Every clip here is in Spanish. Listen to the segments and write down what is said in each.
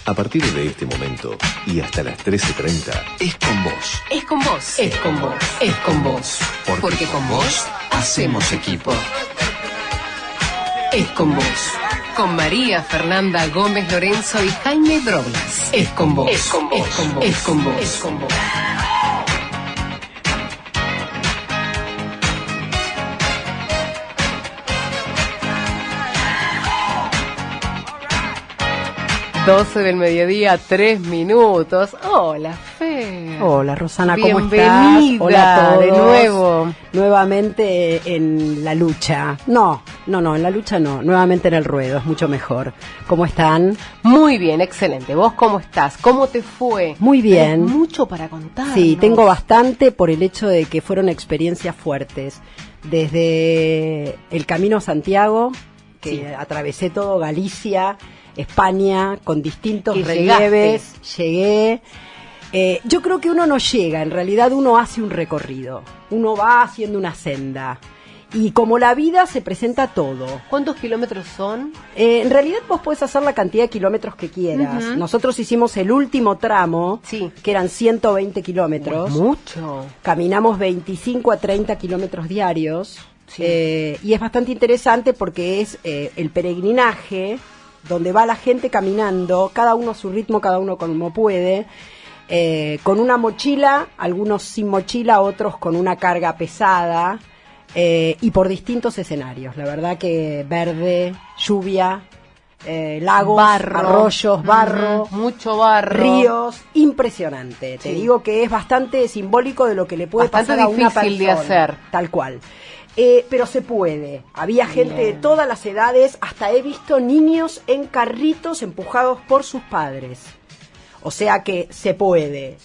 A partir de este momento y hasta las 13:30, es con vos. Es con vos. Es con vos. Es con vos. Porque con vos hacemos equipo. Es con vos. Con María Fernanda Gómez Lorenzo y Jaime Droblas. Es con vos. Es con vos. Es con vos. Es con vos. Es con vos. 12 del mediodía, 3 minutos. Hola, Fer. Hola, Rosana, ¿cómo Bienvenida. estás? Hola a todos. De nuevo. Nuevamente en la lucha. No, en la lucha no. Nuevamente en el ruedo, es mucho mejor. ¿Cómo están? Muy bien, excelente. ¿Vos cómo estás? ¿Cómo te fue? Muy bien. ¿Tenés mucho para contar? Sí, tengo bastante por el hecho de que fueron experiencias fuertes. Desde el Camino a Santiago, que Sí. atravesé todo Galicia, España, con distintos Que relieves, llegué. Yo creo que uno no llega, en realidad uno hace un recorrido, uno va haciendo una senda. Y como la vida se presenta todo. ¿Cuántos kilómetros son? En realidad vos podés hacer la cantidad de kilómetros que quieras. Ujú. Nosotros hicimos el último tramo, Sí. que eran 120 kilómetros. Mucho. Caminamos 25 a 30 kilómetros diarios. Sí. Y es bastante interesante porque es el peregrinaje donde va la gente caminando, cada uno a su ritmo, cada uno como puede, con una mochila, algunos sin mochila, otros con una carga pesada, y por distintos escenarios. La verdad que verde, lluvia, lagos, Barro. arroyos, barro, Ujú. Mucho barro. ríos, impresionante. Te Sí. digo que es bastante simbólico de lo que le puede Bastante pasar a una persona. difícil de hacer. Tal cual. Pero se puede. Había gente de Bien. todas las edades, hasta he visto niños en carritos empujados por sus padres. O sea que se puede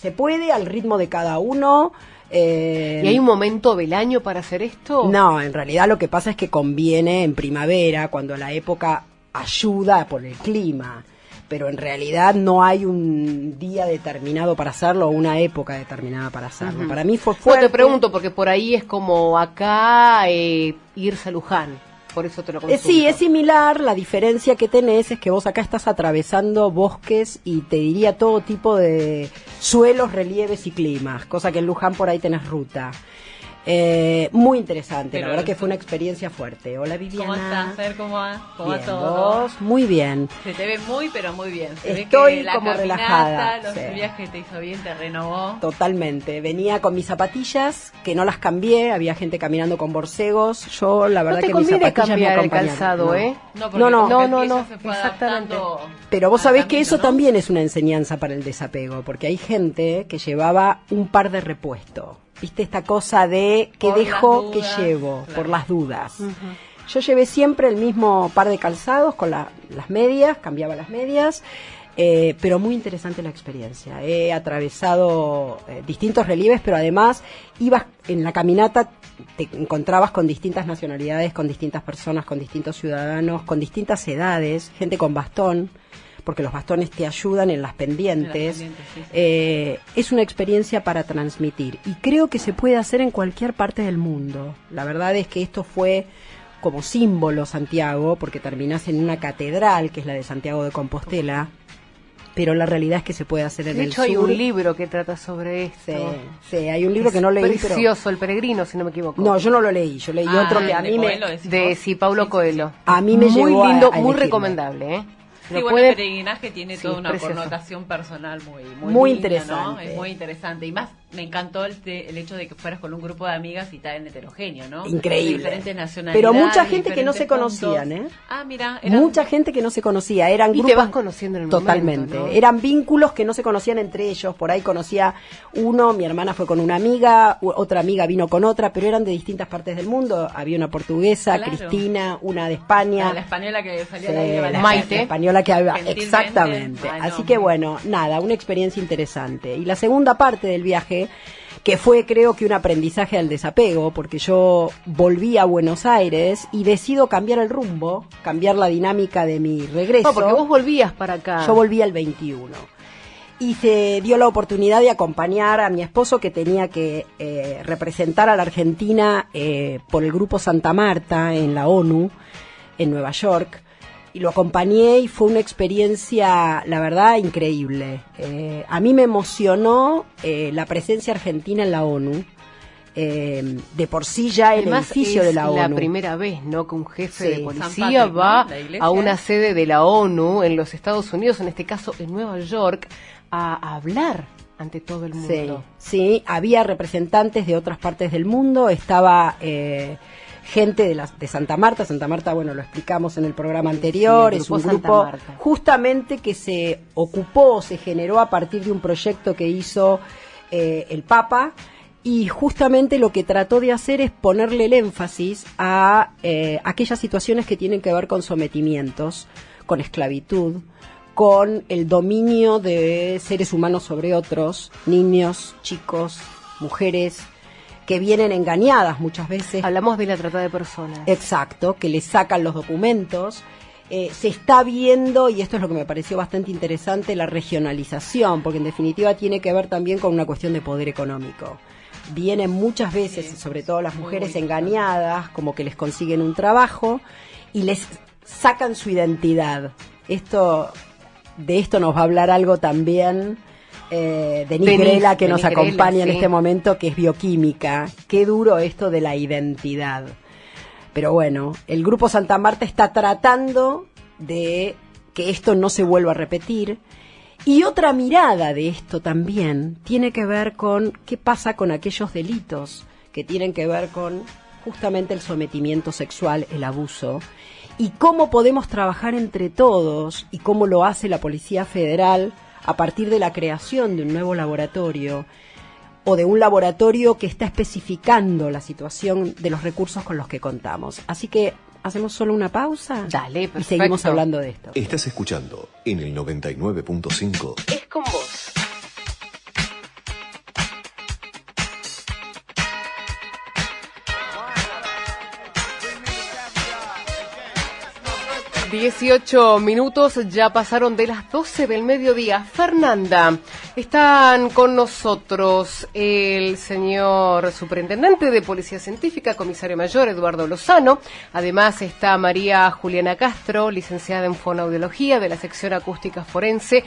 al ritmo de cada uno. ¿Y hay un momento del año para hacer esto? No, en realidad lo que pasa es que conviene en primavera, cuando la época ayuda por el clima, pero en realidad no hay un día determinado para hacerlo o una época determinada para hacerlo. Ujú. Para mí fue No, fuerte. te pregunto porque por ahí es como acá irse a Luján, por eso te lo consulto. Sí, es similar. La diferencia que tenés es que vos acá estás atravesando bosques y te diría todo tipo de suelos, relieves y climas, cosa que en Luján por ahí tenés ruta. Muy interesante, Pero la verdad que eso- fue una experiencia fuerte. Hola Viviana. ¿Cómo estás? A ver cómo va. ¿Cómo va Bien, todo? vos, muy bien. Se te ve muy, pero muy bien. Se Estoy ve que la como caminata, relajada, los sí. viajes te hizo bien, te renovó. Totalmente. Venía con mis zapatillas, que no las cambié, había gente caminando con borcegos. Yo, la No verdad te que mis conviene zapatillas me cambiar el acompañaron. calzado, No. ¿eh? No, No, no. como que No, el pie no, ya se fue exactamente. adaptando Pero vos al sabés que camino, eso ¿no? también es una enseñanza para el desapego, porque hay gente que llevaba un par de repuesto. ¿Viste esta cosa de qué Por dejo, las qué dudas, llevo? claro. Por las dudas. Yo llevé siempre el mismo par de calzados con las medias, cambiaba las medias, pero muy interesante la experiencia. He atravesado distintos relieves, pero además ibas en la caminata, te encontrabas con distintas nacionalidades, con distintas personas, con distintos ciudadanos, con distintas edades, gente con bastón, porque los bastones te ayudan en las pendientes. En las pendientes, sí. Es una experiencia para transmitir y creo que se puede hacer en cualquier parte del mundo. La verdad es que esto fue como símbolo Santiago, porque terminás en una catedral, que es la de Santiago de Compostela, pero la realidad es que se puede hacer en De el hecho, sur. hay un libro que trata sobre esto. Sí, sí, hay un libro que no leí, pero... Precioso, El Peregrino, si no me equivoco. No, yo no lo leí, yo leí otro que a ¿de mí me... Coelho decís De vos? sí, Paulo Sí, sí, Coelho. sí. A mí me muy llevó a lindo, muy elegirlo. recomendable, ¿eh? Sí, Lo bueno, puede- el peregrinaje tiene Sí, toda una precioso. connotación personal muy Muy linda, ¿no? interesante. Es muy interesante. Y más, me encantó el hecho de que fueras con un grupo de amigas y tan heterogéneo, ¿no? Increíble. De diferentes nacionalidades. Pero mucha gente que no se diferentes conocían, puntos. ¿eh? Ah, mira. Mucha gente que no se conocía, eran Y te grupos... vas conociendo en el Totalmente, momento, ¿no? eran vínculos que no se conocían entre ellos, por ahí conocía uno, mi hermana fue con una amiga, otra amiga vino con otra, pero eran de distintas partes del mundo, había una portuguesa, Claro. Cristina, una de España, La española que salía sí, al aire. la Maite. española que habla, Gentilmente. exactamente, Bueno. así que bueno, nada, una experiencia interesante. Y la segunda parte del viaje, que fue creo que un aprendizaje al desapego, porque yo volví a Buenos Aires y decido cambiar el rumbo, cambiar la dinámica de mi regreso. No, porque vos volvías para acá. Yo volví al 21. Y se dio la oportunidad de acompañar a mi esposo que tenía que representar a la Argentina por el Grupo Santa Marta en la ONU, en Nueva York. lo acompañé y fue una experiencia, la verdad, increíble. A mí me emocionó la presencia argentina en la ONU. De por sí ya el Además, edificio de la ONU. Es la primera vez, ¿no?, que un jefe Sí. de policía San Patrick, va ¿no? La iglesia. a una sede de la ONU en los Estados Unidos, en este caso en Nueva York, a hablar ante todo el mundo. Sí, había representantes de otras partes del mundo, estaba gente de Santa Marta. Santa Marta, bueno, lo explicamos en el programa anterior, el es un grupo Santa grupo Marta. justamente que se ocupó, se generó a partir de un proyecto que hizo el Papa, y justamente lo que trató de hacer es ponerle el énfasis a aquellas situaciones que tienen que ver con sometimientos, con esclavitud, con el dominio de seres humanos sobre otros, niños, chicos, mujeres, que vienen engañadas muchas veces. Hablamos de la trata de personas. Exacto, que les sacan los documentos. Se está viendo, y esto es lo que me pareció bastante interesante, la regionalización, porque en definitiva tiene que ver también con una cuestión de poder económico. Vienen muchas veces, sobre todo las mujeres engañadas, como que les consiguen un trabajo y les sacan su identidad. De esto nos va a hablar algo también Denise Grela, que nos acompaña en este momento, que es bioquímica. Qué duro esto de la identidad. Pero bueno, el Grupo Santa Marta está tratando de que esto no se vuelva a repetir. Y otra mirada de esto también tiene que ver con qué pasa con aquellos delitos que tienen que ver con justamente el sometimiento sexual, el abuso, y cómo podemos trabajar entre todos, y cómo lo hace la Policía Federal a partir de la creación de un nuevo laboratorio, o de un laboratorio que está especificando la situación de los recursos con los que contamos. Así que hacemos solo una pausa. Dale, y perfecto. seguimos hablando de esto. Estás escuchando en el 99.5. Es con vos. ...18 ya pasaron de las 12 del mediodía. Fernanda, están con nosotros el señor superintendente de Policía Científica, comisario mayor Eduardo Lozano. Además está María Juliana Castro, licenciada en Fonoaudiología de la sección acústica forense.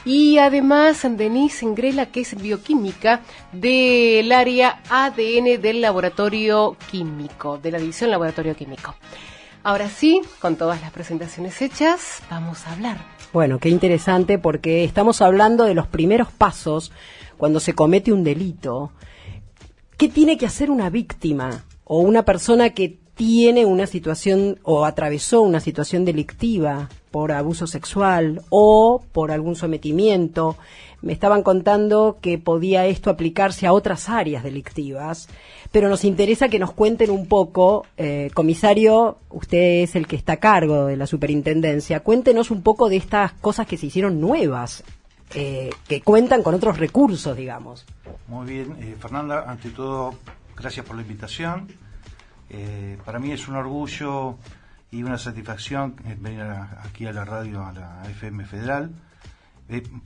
Y además Denise Grela, que es bioquímica del área ADN del laboratorio químico, de la división laboratorio químico. Ahora sí, con todas las presentaciones hechas, vamos a hablar. Bueno, qué interesante, porque estamos hablando de los primeros pasos cuando se comete un delito. ¿Qué tiene que hacer una víctima o una persona que tiene una situación o atravesó una situación delictiva por abuso sexual o por algún sometimiento? Me estaban contando que podía esto aplicarse a otras áreas delictivas, pero nos interesa que nos cuenten un poco, comisario, usted es el que está a cargo de la superintendencia, cuéntenos un poco de estas cosas que se hicieron nuevas, que cuentan con otros recursos, digamos. Muy bien, Fernanda, ante todo, gracias por la invitación. Para mí es un orgullo y una satisfacción venir aquí a la radio, a la FM Federal,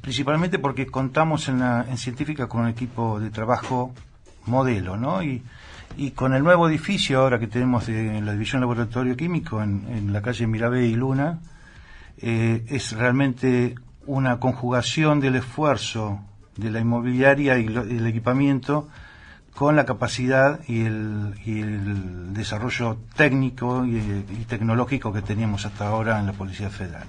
principalmente porque contamos en Científica con un equipo de trabajo modelo, ¿no? Y con el nuevo edificio ahora que tenemos de la División Laboratorio Químico en la calle Mirabé y Luna, es realmente una conjugación del esfuerzo de la inmobiliaria y el equipamiento con la capacidad y el desarrollo técnico y tecnológico que teníamos hasta ahora en la Policía Federal.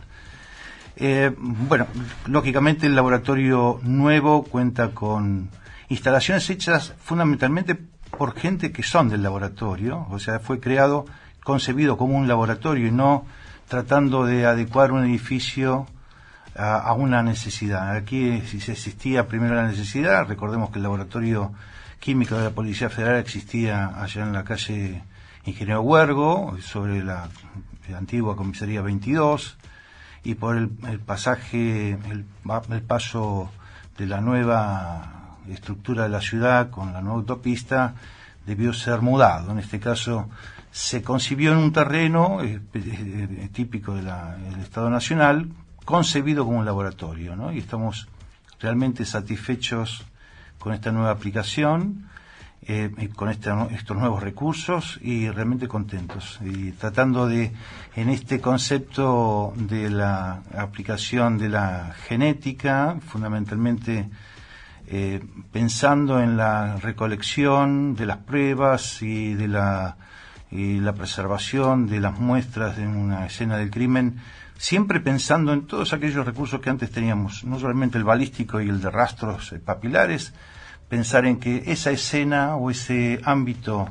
Bueno, lógicamente el laboratorio nuevo cuenta con instalaciones hechas fundamentalmente por gente que son del laboratorio, o sea, fue concebido como un laboratorio y no tratando de adecuar un edificio a una necesidad. Aquí, si se existía primero la necesidad, recordemos que el laboratorio químico de la Policía Federal existía allá en la calle Ingeniero Huergo, sobre la antigua comisaría 22, y por el pasaje, el paso de la nueva estructura de la ciudad con la nueva autopista debió ser mudado. En este caso se concibió en un terreno típico del Estado Nacional, concebido como un laboratorio, ¿no? Y estamos realmente satisfechos con esta nueva aplicación. con estos nuevos recursos y realmente contentos. Y tratando de, en este concepto de la aplicación de la genética, fundamentalmente pensando en la recolección de las pruebas y la preservación de las muestras de una escena del crimen, siempre pensando en todos aquellos recursos que antes teníamos, no solamente el balístico y el de rastros papilares, pensar en que esa escena o ese ámbito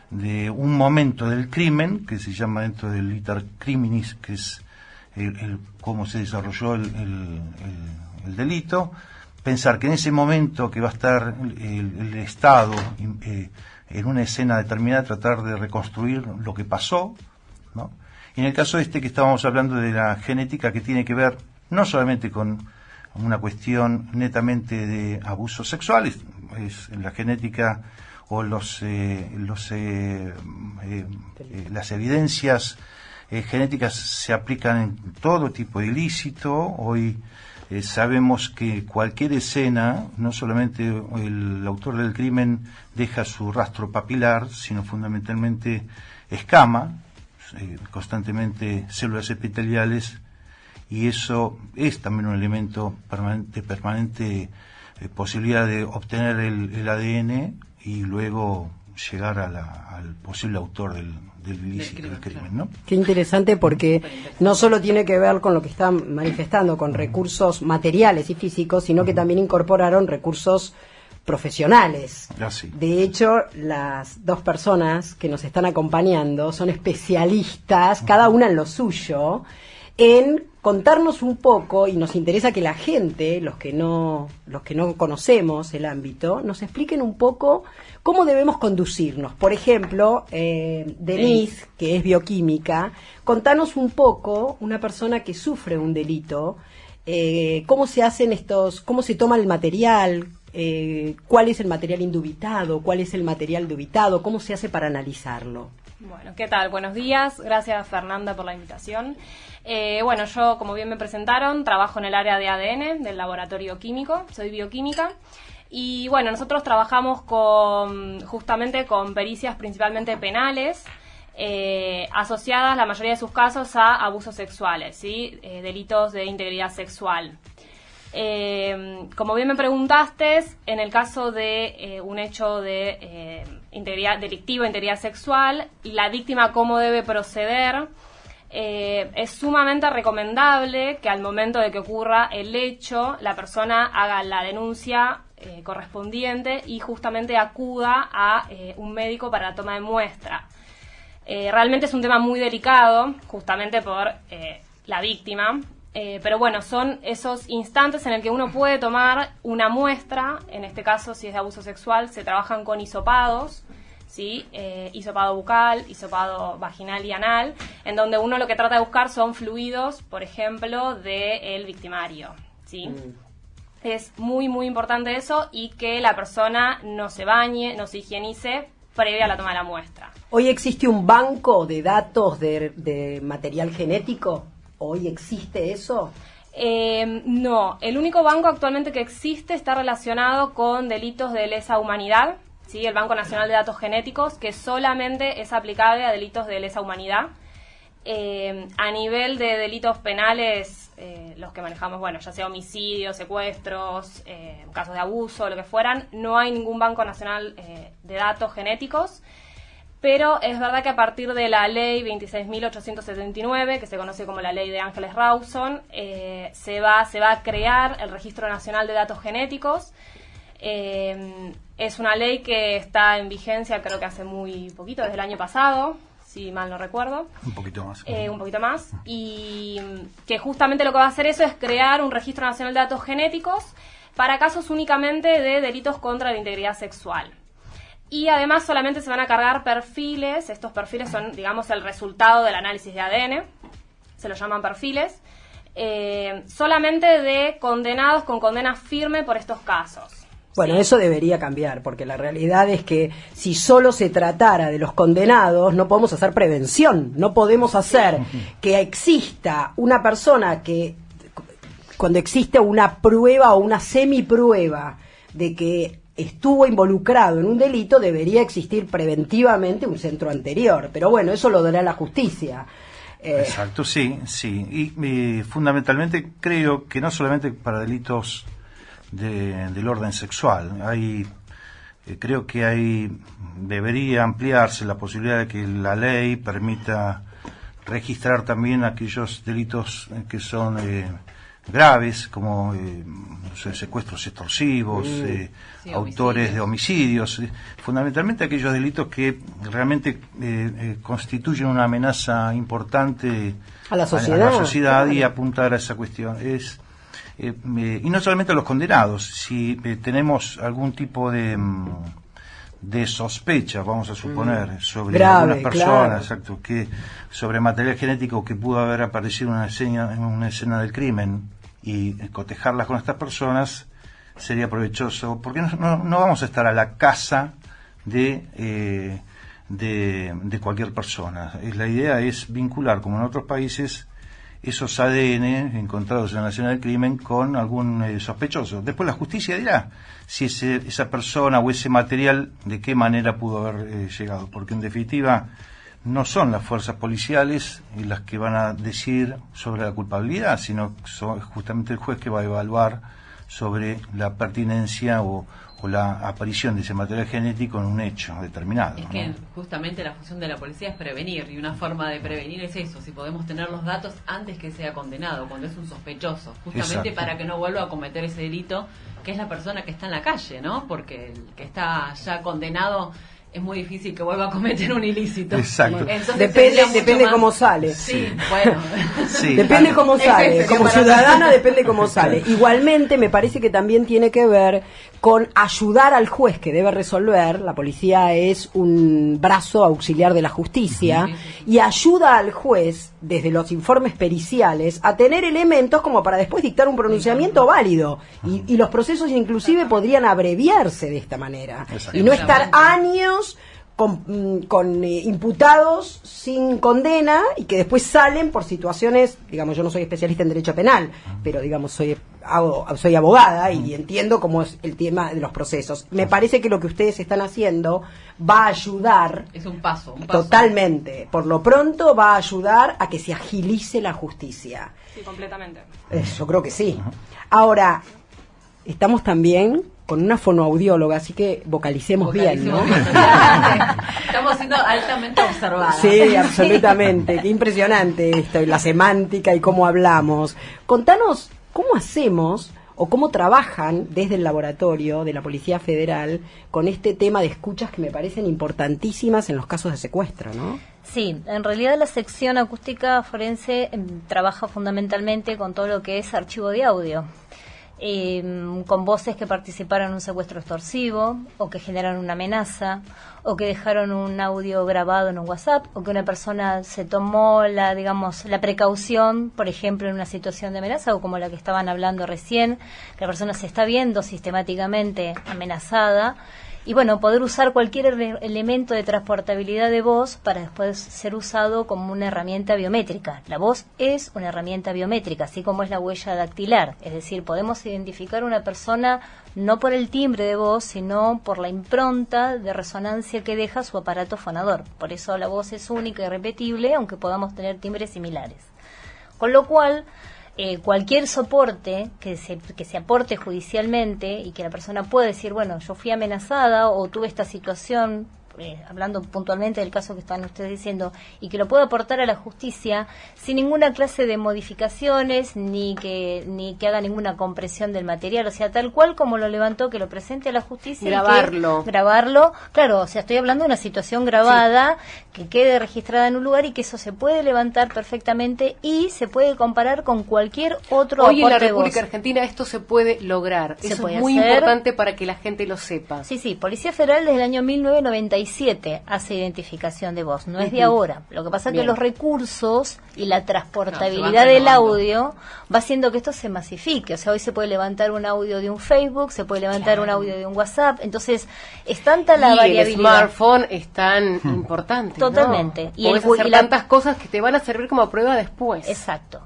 de un momento del crimen, que se llama dentro del iter criminis, que es cómo se desarrolló el delito, pensar que en ese momento que va a estar el Estado en una escena determinada, tratar de reconstruir lo que pasó, ¿no? Y en el caso que estábamos hablando de la genética, que tiene que ver no solamente con una cuestión netamente de abusos sexuales, es la genética o las evidencias genéticas se aplican en todo tipo de ilícito. Hoy sabemos que cualquier escena, no solamente el autor del crimen deja su rastro papilar, sino fundamentalmente escama, constantemente células epiteliales, y eso es también un elemento permanente posibilidad de obtener el ADN y luego llegar al posible autor del ilícito, del crimen, ¿no? Qué interesante, porque no solo tiene que ver con lo que están manifestando, con recursos materiales y físicos, sino que también incorporaron recursos profesionales. Sí. De hecho, las dos personas que nos están acompañando son especialistas, cada una en lo suyo, en contarnos un poco, y nos interesa que la gente, los que no conocemos el ámbito, nos expliquen un poco cómo debemos conducirnos. Por ejemplo, Denise, que es bioquímica, contanos un poco, una persona que sufre un delito, cómo se hacen cómo se toma el material, cuál es el material indubitado, cuál es el material dubitado, cómo se hace para analizarlo. Bueno, ¿qué tal? Buenos días. Gracias, Fernanda, por la invitación. Bueno, yo, como bien me presentaron, trabajo en el área de ADN del laboratorio químico, soy bioquímica. Y bueno, nosotros trabajamos justamente con pericias principalmente penales, asociadas, la mayoría de sus casos, a abusos sexuales, ¿sí? Delitos de integridad sexual. Como bien me preguntaste, en el caso de un hecho de delictivo, integridad sexual, la víctima cómo debe proceder, es sumamente recomendable que al momento de que ocurra el hecho, la persona haga la denuncia correspondiente y justamente acuda a un médico para la toma de muestra. Realmente es un tema muy delicado, justamente por la víctima. Pero bueno, son esos instantes en el que uno puede tomar una muestra. En este caso, si es de abuso sexual, se trabajan con hisopados, ¿sí? Hisopado bucal, hisopado vaginal y anal, en donde uno lo que trata de buscar son fluidos, por ejemplo, del victimario, ¿sí? Es muy, muy importante eso, y que la persona no se bañe, no se higienice previa a la toma de la muestra. ¿Hoy existe un banco de datos de material genético? ¿Hoy existe eso? No, el único banco actualmente que existe está relacionado con delitos de lesa humanidad, ¿sí? El Banco Nacional de Datos Genéticos, que solamente es aplicable a delitos de lesa humanidad. A nivel de delitos penales, los que manejamos, bueno, ya sea homicidios, secuestros, casos de abuso, lo que fueran, no hay ningún Banco Nacional de Datos Genéticos. Pero es verdad que a partir de la ley 26.879, que se conoce como la ley de Ángeles Rawson, se va a crear el Registro Nacional de Datos Genéticos. Es una ley que está en vigencia, creo que hace muy poquito, desde el año pasado, si mal no recuerdo. Un poquito más. Un poquito más. Y que justamente lo que va a hacer eso es crear un Registro Nacional de Datos Genéticos para casos únicamente de delitos contra la integridad sexual. Y además solamente se van a cargar perfiles. Estos perfiles son, digamos, el resultado del análisis de ADN. Se los llaman perfiles. Solamente de condenados con condena firme por estos casos. Bueno, ¿sí? Eso debería cambiar, porque la realidad es que si solo se tratara de los condenados, no podemos hacer prevención. No podemos hacer que exista una persona que, cuando existe una prueba o una semiprueba de que estuvo involucrado en un delito, debería existir preventivamente un centro anterior. Pero bueno, eso lo dará la justicia. Exacto, sí. Y fundamentalmente creo que no solamente para delitos del orden sexual, creo que debería ampliarse la posibilidad de que la ley permita registrar también aquellos delitos que son graves, como secuestros extorsivos, autores de homicidios, fundamentalmente aquellos delitos que realmente constituyen una amenaza importante a la sociedad, y apuntar a esa cuestión. Y no solamente a los condenados, si tenemos algún tipo de sospecha, vamos a suponer, sobre grave, algunas personas, claro. exacto, que sobre material genético que pudo haber aparecido en una escena del crimen, y cotejarlas con estas personas sería provechoso, porque no vamos a estar a la caza de cualquier persona. La idea es vincular, como en otros países, esos ADN encontrados en la escena del crimen con algún sospechoso. Después la justicia dirá si esa persona o ese material de qué manera pudo haber llegado, porque en definitiva no son las fuerzas policiales las que van a decir sobre la culpabilidad, sino son justamente el juez que va a evaluar sobre la pertinencia o la aparición de ese material genético en un hecho determinado. Es que justamente la función de la policía es prevenir, y una forma de prevenir es eso, si podemos tener los datos antes que sea condenado, cuando es un sospechoso, justamente para que no vuelva a cometer ese delito, que es la persona que está en la calle, ¿no? Porque el que está ya condenado es muy difícil que vuelva a cometer un ilícito. Exacto. Entonces, depende cómo sale. Sí, bueno. Sí. Depende cómo sale. Como ciudadana depende cómo sale. Igualmente me parece que también tiene que ver con ayudar al juez que debe resolver. La policía es un brazo auxiliar de la justicia y ayuda al juez desde los informes periciales a tener elementos como para después dictar un pronunciamiento válido. Y los procesos inclusive podrían abreviarse de esta manera y no estar años con imputados sin condena y que después salen por situaciones, digamos, yo no soy especialista en derecho penal, pero digamos soy abogada y entiendo cómo es el tema de los procesos. Me parece que lo que ustedes están haciendo va a ayudar. Es un paso. Totalmente. Por lo pronto va a ayudar a que se agilice la justicia. Sí, completamente. Yo creo que sí. Ahora, estamos también con una fonoaudióloga, así que vocalicemos bien, ¿no? Estamos siendo altamente observadas. Sí, absolutamente. Qué impresionante esto, y la semántica y cómo hablamos. Contanos cómo hacemos o cómo trabajan desde el laboratorio de la Policía Federal con este tema de escuchas que me parecen importantísimas en los casos de secuestro, ¿no? Sí, en realidad la sección acústica forense trabaja fundamentalmente con todo lo que es archivo de audio. Con voces que participaron en un secuestro extorsivo, o que generan una amenaza, o que dejaron un audio grabado en un WhatsApp, o que una persona se tomó la precaución, por ejemplo, en una situación de amenaza, o como la que estaban hablando recién, que la persona se está viendo sistemáticamente amenazada. Y bueno, poder usar cualquier elemento de transportabilidad de voz para después ser usado como una herramienta biométrica. La voz es una herramienta biométrica, así como es la huella dactilar. Es decir, podemos identificar a una persona no por el timbre de voz, sino por la impronta de resonancia que deja su aparato fonador. Por eso la voz es única y repetible, aunque podamos tener timbres similares. Con lo cual, cualquier soporte que se aporte judicialmente y que la persona pueda decir, bueno, yo fui amenazada o tuve esta situación, hablando puntualmente del caso que están ustedes diciendo, y que lo pueda aportar a la justicia sin ninguna clase de modificaciones ni que haga ninguna compresión del material, o sea, tal cual como lo levantó, que lo presente a la justicia. Grabarlo, claro, o sea, estoy hablando de una situación grabada, que quede registrada en un lugar y que eso se puede levantar perfectamente y se puede comparar con cualquier otro Hoy en la aporte de voz. República Argentina esto se puede lograr. Eso puede es muy hacer. importante para que la gente lo sepa. Sí, Policía Federal desde el año 1996 97 hace identificación de voz, no es de ahora. Lo que pasa es que los recursos y la transportabilidad del audio va haciendo que esto se masifique. O sea, hoy se puede levantar un audio de un Facebook, se puede levantar un audio de un WhatsApp. Entonces, es tanta la variabilidad. El smartphone es tan importante. Totalmente. ¿No? Y puedes hacer tantas cosas que te van a servir como prueba después. Exacto.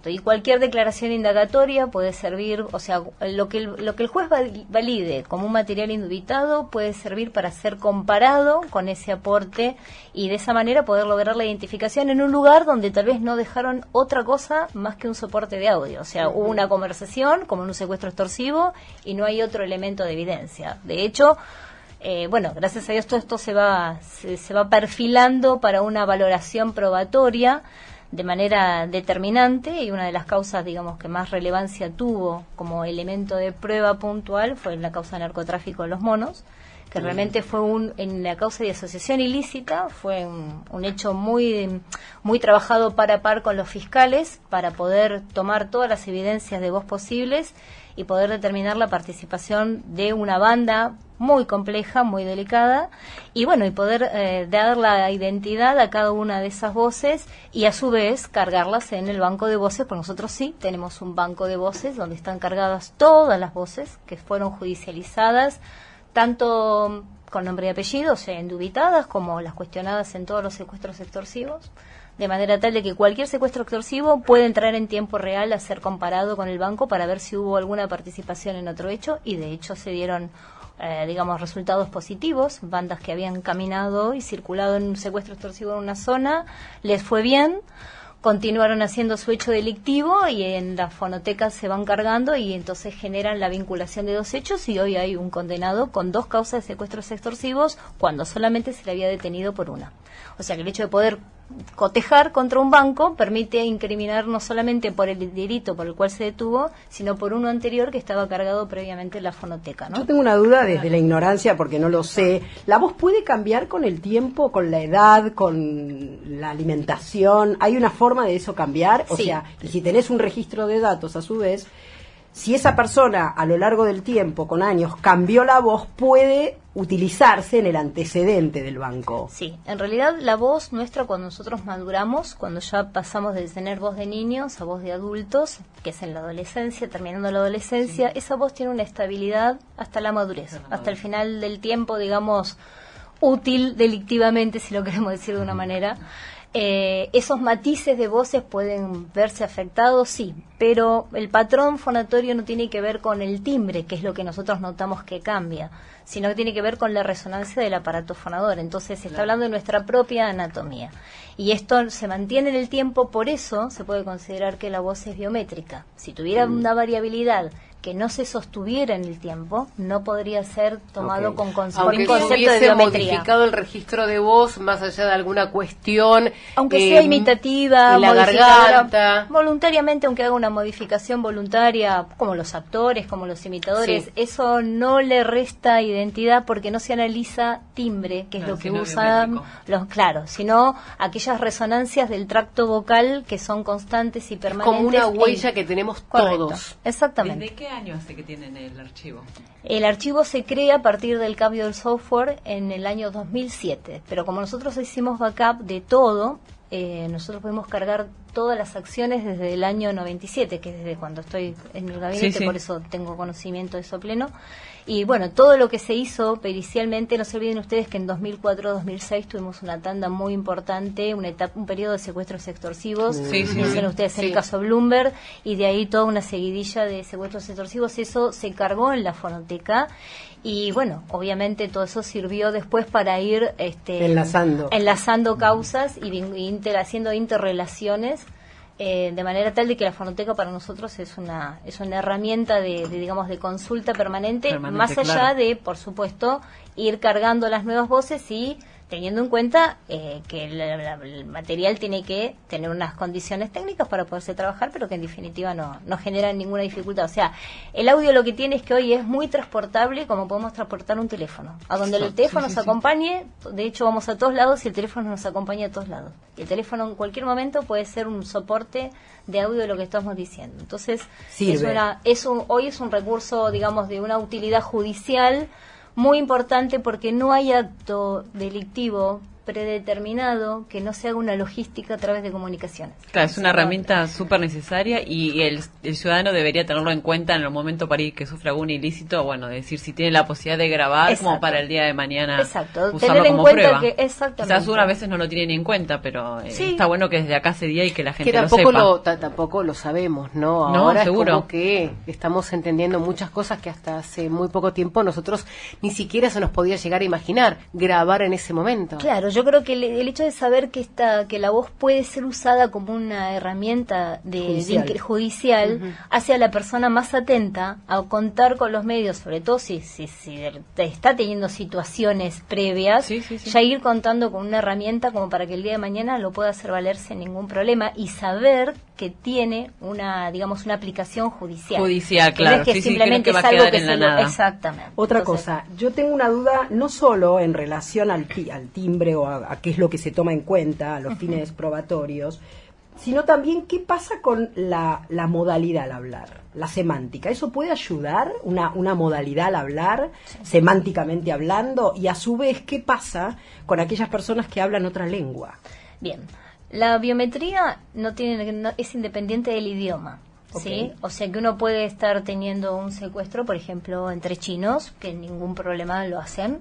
Y cualquier declaración indagatoria puede servir, o sea, lo que el juez valide como un material indubitado puede servir para ser comparado con ese aporte y de esa manera poder lograr la identificación en un lugar donde tal vez no dejaron otra cosa más que un soporte de audio. O sea, hubo una conversación como en un secuestro extorsivo y no hay otro elemento de evidencia. De hecho, gracias a Dios todo esto se va perfilando para una valoración probatoria de manera determinante, y una de las causas, digamos, que más relevancia tuvo como elemento de prueba puntual fue la causa de narcotráfico de los monos, que realmente fue en la causa de asociación ilícita, fue un hecho muy trabajado par a par con los fiscales para poder tomar todas las evidencias de voz posibles y poder determinar la participación de una banda muy compleja, muy delicada, y poder dar la identidad a cada una de esas voces y a su vez cargarlas en el banco de voces, porque nosotros sí tenemos un banco de voces donde están cargadas todas las voces que fueron judicializadas, tanto con nombre y apellido, o sea, indubitadas, como las cuestionadas en todos los secuestros extorsivos, de manera tal de que cualquier secuestro extorsivo puede entrar en tiempo real a ser comparado con el banco para ver si hubo alguna participación en otro hecho, y de hecho se dieron resultados positivos. Bandas que habían caminado y circulado en un secuestro extorsivo en una zona, les fue bien, continuaron haciendo su hecho delictivo y en las fonotecas se van cargando y entonces generan la vinculación de dos hechos, y hoy hay un condenado con 2 causas de secuestros extorsivos cuando solamente se le había detenido por una. O sea que el hecho de poder cotejar contra un banco permite incriminar no solamente por el delito por el cual se detuvo, sino por uno anterior que estaba cargado previamente en la fonoteca, ¿no? Yo tengo una duda desde la ignorancia porque no lo sé. ¿La voz puede cambiar con el tiempo, con la edad, con la alimentación? ¿Hay una forma de eso cambiar? O sea, y si tenés un registro de datos a su vez, si esa persona a lo largo del tiempo, con años, cambió la voz, puede utilizarse en el antecedente del banco. Sí, en realidad la voz nuestra, cuando nosotros maduramos, cuando ya pasamos de tener voz de niños a voz de adultos, que es en la adolescencia, terminando la adolescencia, esa voz tiene una estabilidad hasta la madurez, hasta el final del tiempo, digamos, útil delictivamente, si lo queremos decir de una manera. Esos matices de voces pueden verse afectados, sí, pero el patrón fonatorio no tiene que ver con el timbre, que es lo que nosotros notamos que cambia, sino que tiene que ver con la resonancia del aparato fonador. Entonces se está hablando de nuestra propia anatomía. Y esto se mantiene en el tiempo, por eso se puede considerar que la voz es biométrica. Si tuviera una variabilidad que no se sostuviera en el tiempo, no podría ser tomado con concepto de biometría. Hubiese modificado el registro de voz más allá de alguna cuestión, aunque sea imitativa, en la garganta, voluntariamente, aunque haga una modificación voluntaria, como los actores, como los imitadores, eso no le resta identidad porque no se analiza timbre, que es lo que usan sino aquellas resonancias del tracto vocal que son constantes y permanentes. Como una huella que tenemos todos. Exactamente. ¿Desde qué año hace que tienen el archivo? El archivo se crea a partir del cambio del software en el año 2007, pero como nosotros hicimos backup de todo, nosotros podemos cargar todas las acciones desde el año 97, que es desde cuando estoy en el gabinete, por eso tengo conocimiento de eso pleno. Y todo lo que se hizo pericialmente, no se olviden ustedes que en 2004-2006 tuvimos una tanda muy importante, un periodo de secuestros extorsivos, dicen ustedes el caso Bloomberg, y de ahí toda una seguidilla de secuestros extorsivos. Eso se cargó en la fonoteca y obviamente todo eso sirvió después para ir enlazando causas y haciendo interrelaciones, de manera tal de que la fonoteca para nosotros es una herramienta de consulta permanente, más allá de, por supuesto, ir cargando las nuevas voces y teniendo en cuenta que el material tiene que tener unas condiciones técnicas para poderse trabajar, pero que en definitiva no genera ninguna dificultad. O sea, el audio lo que tiene es que hoy es muy transportable, como podemos transportar un teléfono. A donde el teléfono nos acompañe, de hecho vamos a todos lados y el teléfono nos acompaña a todos lados. Y el teléfono en cualquier momento puede ser un soporte de audio de lo que estamos diciendo. Entonces, hoy es un recurso, digamos, de una utilidad judicial muy importante porque no hay acto delictivo predeterminado que no se haga una logística a través de comunicaciones. Claro, es una herramienta súper necesaria y el ciudadano debería tenerlo en cuenta en el momento para ir que sufra algún ilícito, bueno, decir si tiene la posibilidad de grabar. Exacto. Como para el día de mañana usarlo tener en como cuenta prueba. que exactamente. Quizás unas veces no lo tiene ni en cuenta, pero Sí. está bueno que desde acá se diga y que la gente Que lo sepa. tampoco lo sabemos, ¿no? No, Ahora seguro. es como que estamos entendiendo muchas cosas que hasta hace muy poco tiempo nosotros ni siquiera se nos podía llegar a imaginar grabar en ese momento. Claro, yo creo que el hecho de saber que la voz puede ser usada como una herramienta judicial hace a la persona más atenta a contar con los medios, sobre todo si está teniendo situaciones previas, Sí. ya ir contando con una herramienta como para que el día de mañana lo pueda hacer valer sin ningún problema y saber que tiene una aplicación judicial. Judicial, Que no claro. es que Sí, simplemente que no es es que va a algo quedar que en se la nada. Exactamente. Otra Entonces, cosa, yo tengo una duda no solo en relación al timbre o a qué es lo que se toma en cuenta a los fines probatorios, sino también qué pasa con la modalidad al hablar, la semántica. ¿Eso puede ayudar, una modalidad al hablar, semánticamente hablando? Y a su vez, ¿qué pasa con aquellas personas que hablan otra lengua? Bien, la biometría es independiente del idioma. ¿Sí? O sea que uno puede estar teniendo un secuestro, por ejemplo, entre chinos, que ningún problema lo hacen,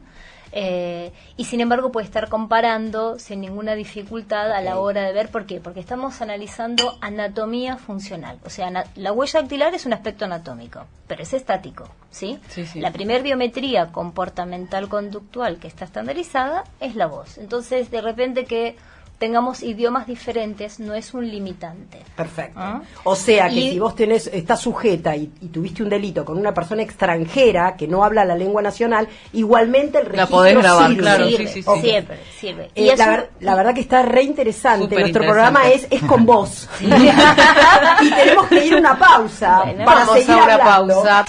y sin embargo puede estar comparando sin ninguna dificultad a la hora de ver. ¿Por qué? Porque estamos analizando anatomía funcional. O sea, la huella dactilar es un aspecto anatómico, pero es estático, ¿sí? Sí. La primer biometría comportamental conductual que está estandarizada es la voz. Entonces, de repente que tengamos idiomas diferentes no es un limitante. Perfecto. ¿Ah? O sea que si vos estás sujeta y tuviste un delito con una persona extranjera que no habla la lengua nacional, igualmente el registro La podés grabar, sirve. claro. Sirve, Sí. sirve. Y la verdad que está re interesante. Súper Nuestro interesante. programa es con vos. Y tenemos que ir a una pausa Bueno, para Vamos seguir a una hablando. pausa.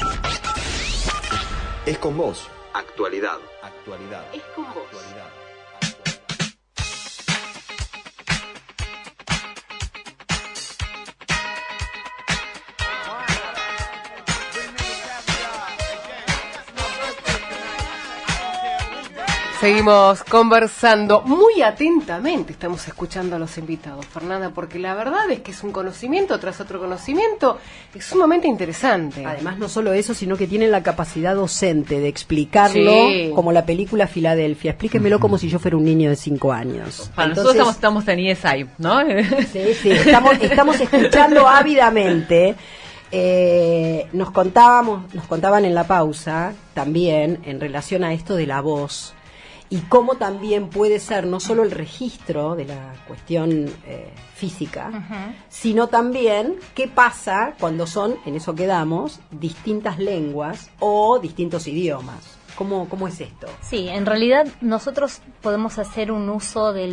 Es con vos. Actualidad. Es con vos. Seguimos conversando muy atentamente, estamos escuchando a los invitados, Fernanda, porque la verdad es que es un conocimiento tras otro conocimiento, es sumamente interesante. Además, no solo eso, sino que tienen la capacidad docente de explicarlo, Sí. como la película Filadelfia. Explíquemelo como si yo fuera un niño de 5 años. Para Entonces, nosotros estamos en ESI, ¿no? Sí, estamos escuchando ávidamente. Nos contaban en la pausa también en relación a esto de la voz y cómo también puede ser no solo el registro de la cuestión física, sino también qué pasa cuando son, en eso quedamos, distintas lenguas o distintos idiomas. ¿Cómo es esto? Sí, en realidad nosotros podemos hacer un uso de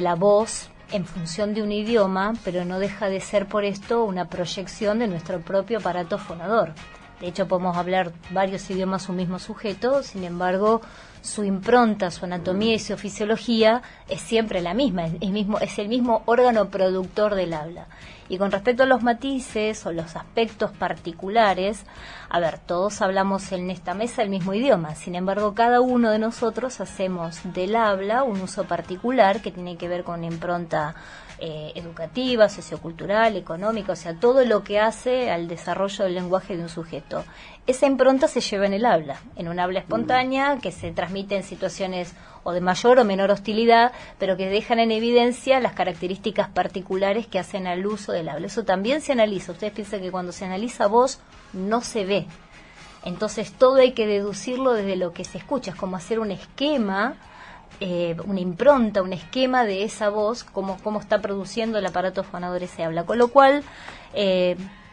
la voz en función de un idioma, pero no deja de ser por esto una proyección de nuestro propio aparato fonador. De hecho, podemos hablar varios idiomas un mismo sujeto, sin embargo, su impronta, su anatomía y su fisiología es siempre la misma, es el mismo órgano productor del habla. Y con respecto a los matices o los aspectos particulares, a ver, todos hablamos en esta mesa el mismo idioma, sin embargo, cada uno de nosotros hacemos del habla un uso particular que tiene que ver con una impronta educativa, sociocultural, económica, o sea, todo lo que hace al desarrollo del lenguaje de un sujeto. Esa impronta se lleva en el habla, en un habla espontánea que se transmite en situaciones o de mayor o menor hostilidad, pero que dejan en evidencia las características particulares que hacen al uso del habla. Eso también se analiza. Ustedes piensan que cuando se analiza voz no se ve. Entonces todo hay que deducirlo desde lo que se escucha. Es como hacer un esquema, una impronta, un esquema de esa voz, cómo está produciendo el aparato fonador ese habla. Con lo cual,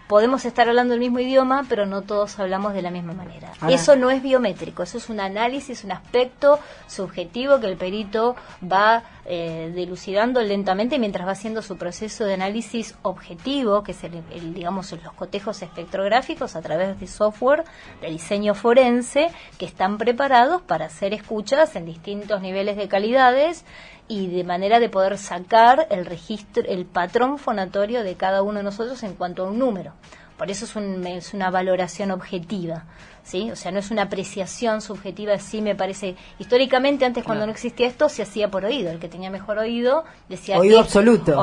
podemos estar hablando el mismo idioma, pero no todos hablamos de la misma manera. Ahora, eso no es biométrico, eso es un análisis, un aspecto subjetivo que el perito va dilucidando lentamente mientras va haciendo su proceso de análisis objetivo, que es digamos, los cotejos espectrográficos a través de software de diseño forense que están preparados para hacer escuchas en distintos niveles de calidades y de manera de poder sacar el registro, el patrón fonatorio de cada uno de nosotros en cuanto a un número. Por eso es una valoración objetiva, ¿sí? O sea, no es una apreciación subjetiva. Sí, me parece, históricamente antes, cuando no existía esto, se hacía por oído. El que tenía mejor oído decía oído absoluto.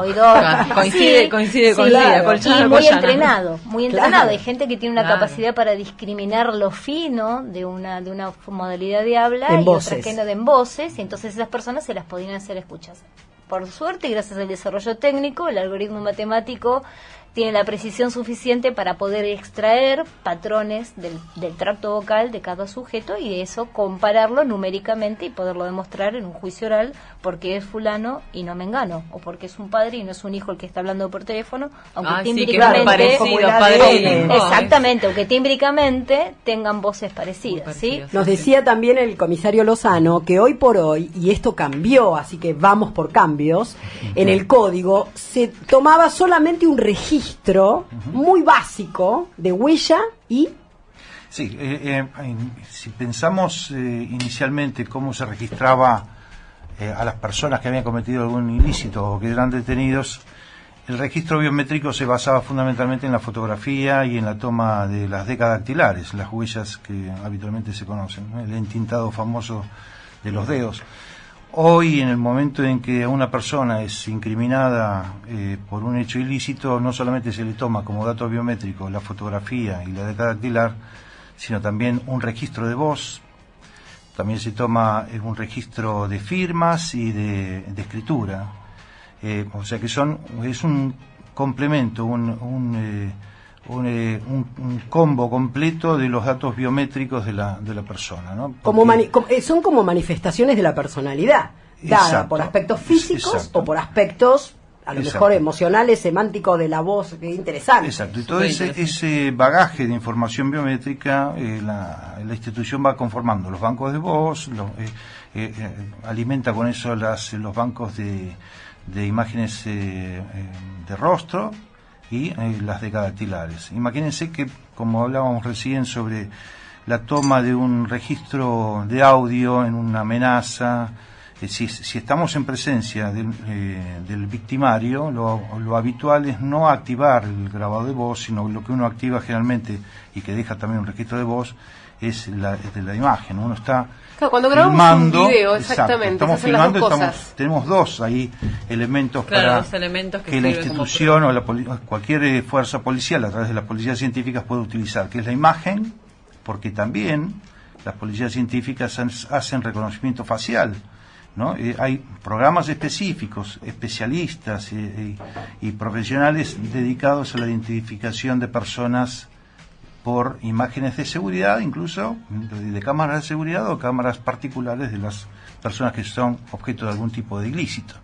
Coincide, claro. Y muy entrenado. Claro. Hay gente que tiene una capacidad para discriminar lo fino de una modalidad de habla en y voces. otras que no, de en voces, y entonces esas personas se las podían hacer escuchas. Por suerte, gracias al desarrollo técnico, el algoritmo matemático tiene la precisión suficiente para poder extraer patrones del tracto vocal de cada sujeto y de eso compararlo numéricamente y poderlo demostrar en un juicio oral porque es fulano y no mengano, o porque es un padre y no es un hijo el que está hablando por teléfono, aunque tímbricamente exactamente, aunque tímbricamente tengan voces parecidas, ¿sí? Nos decía también el comisario Lozano que hoy por hoy, y esto cambió, así que vamos por cambios, en el código se tomaba solamente un registro muy básico de huella y... Sí, si pensamos inicialmente cómo se registraba a las personas que habían cometido algún ilícito o que eran detenidos, el registro biométrico se basaba fundamentalmente en la fotografía y en la toma de las decadactilares, las huellas que habitualmente se conocen, ¿no? El entintado famoso de los dedos. Hoy, en el momento en que una persona es incriminada por un hecho ilícito, no solamente se le toma como dato biométrico la fotografía y la decadactilar, sino también un registro de voz, también se toma un registro de firmas y de escritura. O sea que es un complemento, un combo completo de los datos biométricos de la persona, ¿no? Son como manifestaciones de la personalidad, dada por aspectos físicos o por aspectos a lo mejor emocionales, semánticos de la voz, que es interesante. Exacto, y todo ese bagaje de información biométrica la institución va conformando los bancos de voz, alimenta con eso los bancos de imágenes de rostro y las decadactilares. Imagínense que, como hablábamos recién sobre la toma de un registro de audio en una amenaza, si estamos en presencia del victimario, lo habitual es no activar el grabado de voz, sino lo que uno activa generalmente y que deja también un registro de voz es la imagen. Uno está cuando grabamos filmando, un video, exactamente, estamos filmando, tenemos dos ahí elementos para que la institución o cualquier fuerza policial a través de las policías científicas puede utilizar, que es la imagen, porque también las policías científicas hacen reconocimiento facial, ¿no? Hay programas específicos, especialistas y profesionales dedicados a la identificación de personas por imágenes de seguridad, incluso de cámaras de seguridad o cámaras particulares de las personas que son objeto de algún tipo de ilícito.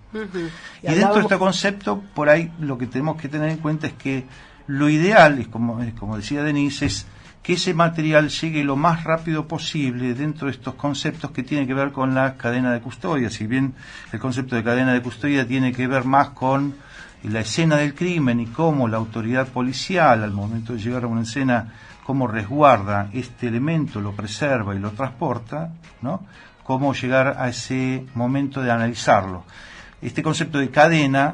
Y dentro de este concepto, por ahí lo que tenemos que tener en cuenta es que lo ideal, es como decía Denise, es que ese material llegue lo más rápido posible dentro de estos conceptos que tienen que ver con la cadena de custodia. Si bien el concepto de cadena de custodia tiene que ver más con la escena del crimen y cómo la autoridad policial, al momento de llegar a una escena, cómo resguarda este elemento, lo preserva y lo transporta, ¿no? Cómo llegar a ese momento de analizarlo. Este concepto de cadena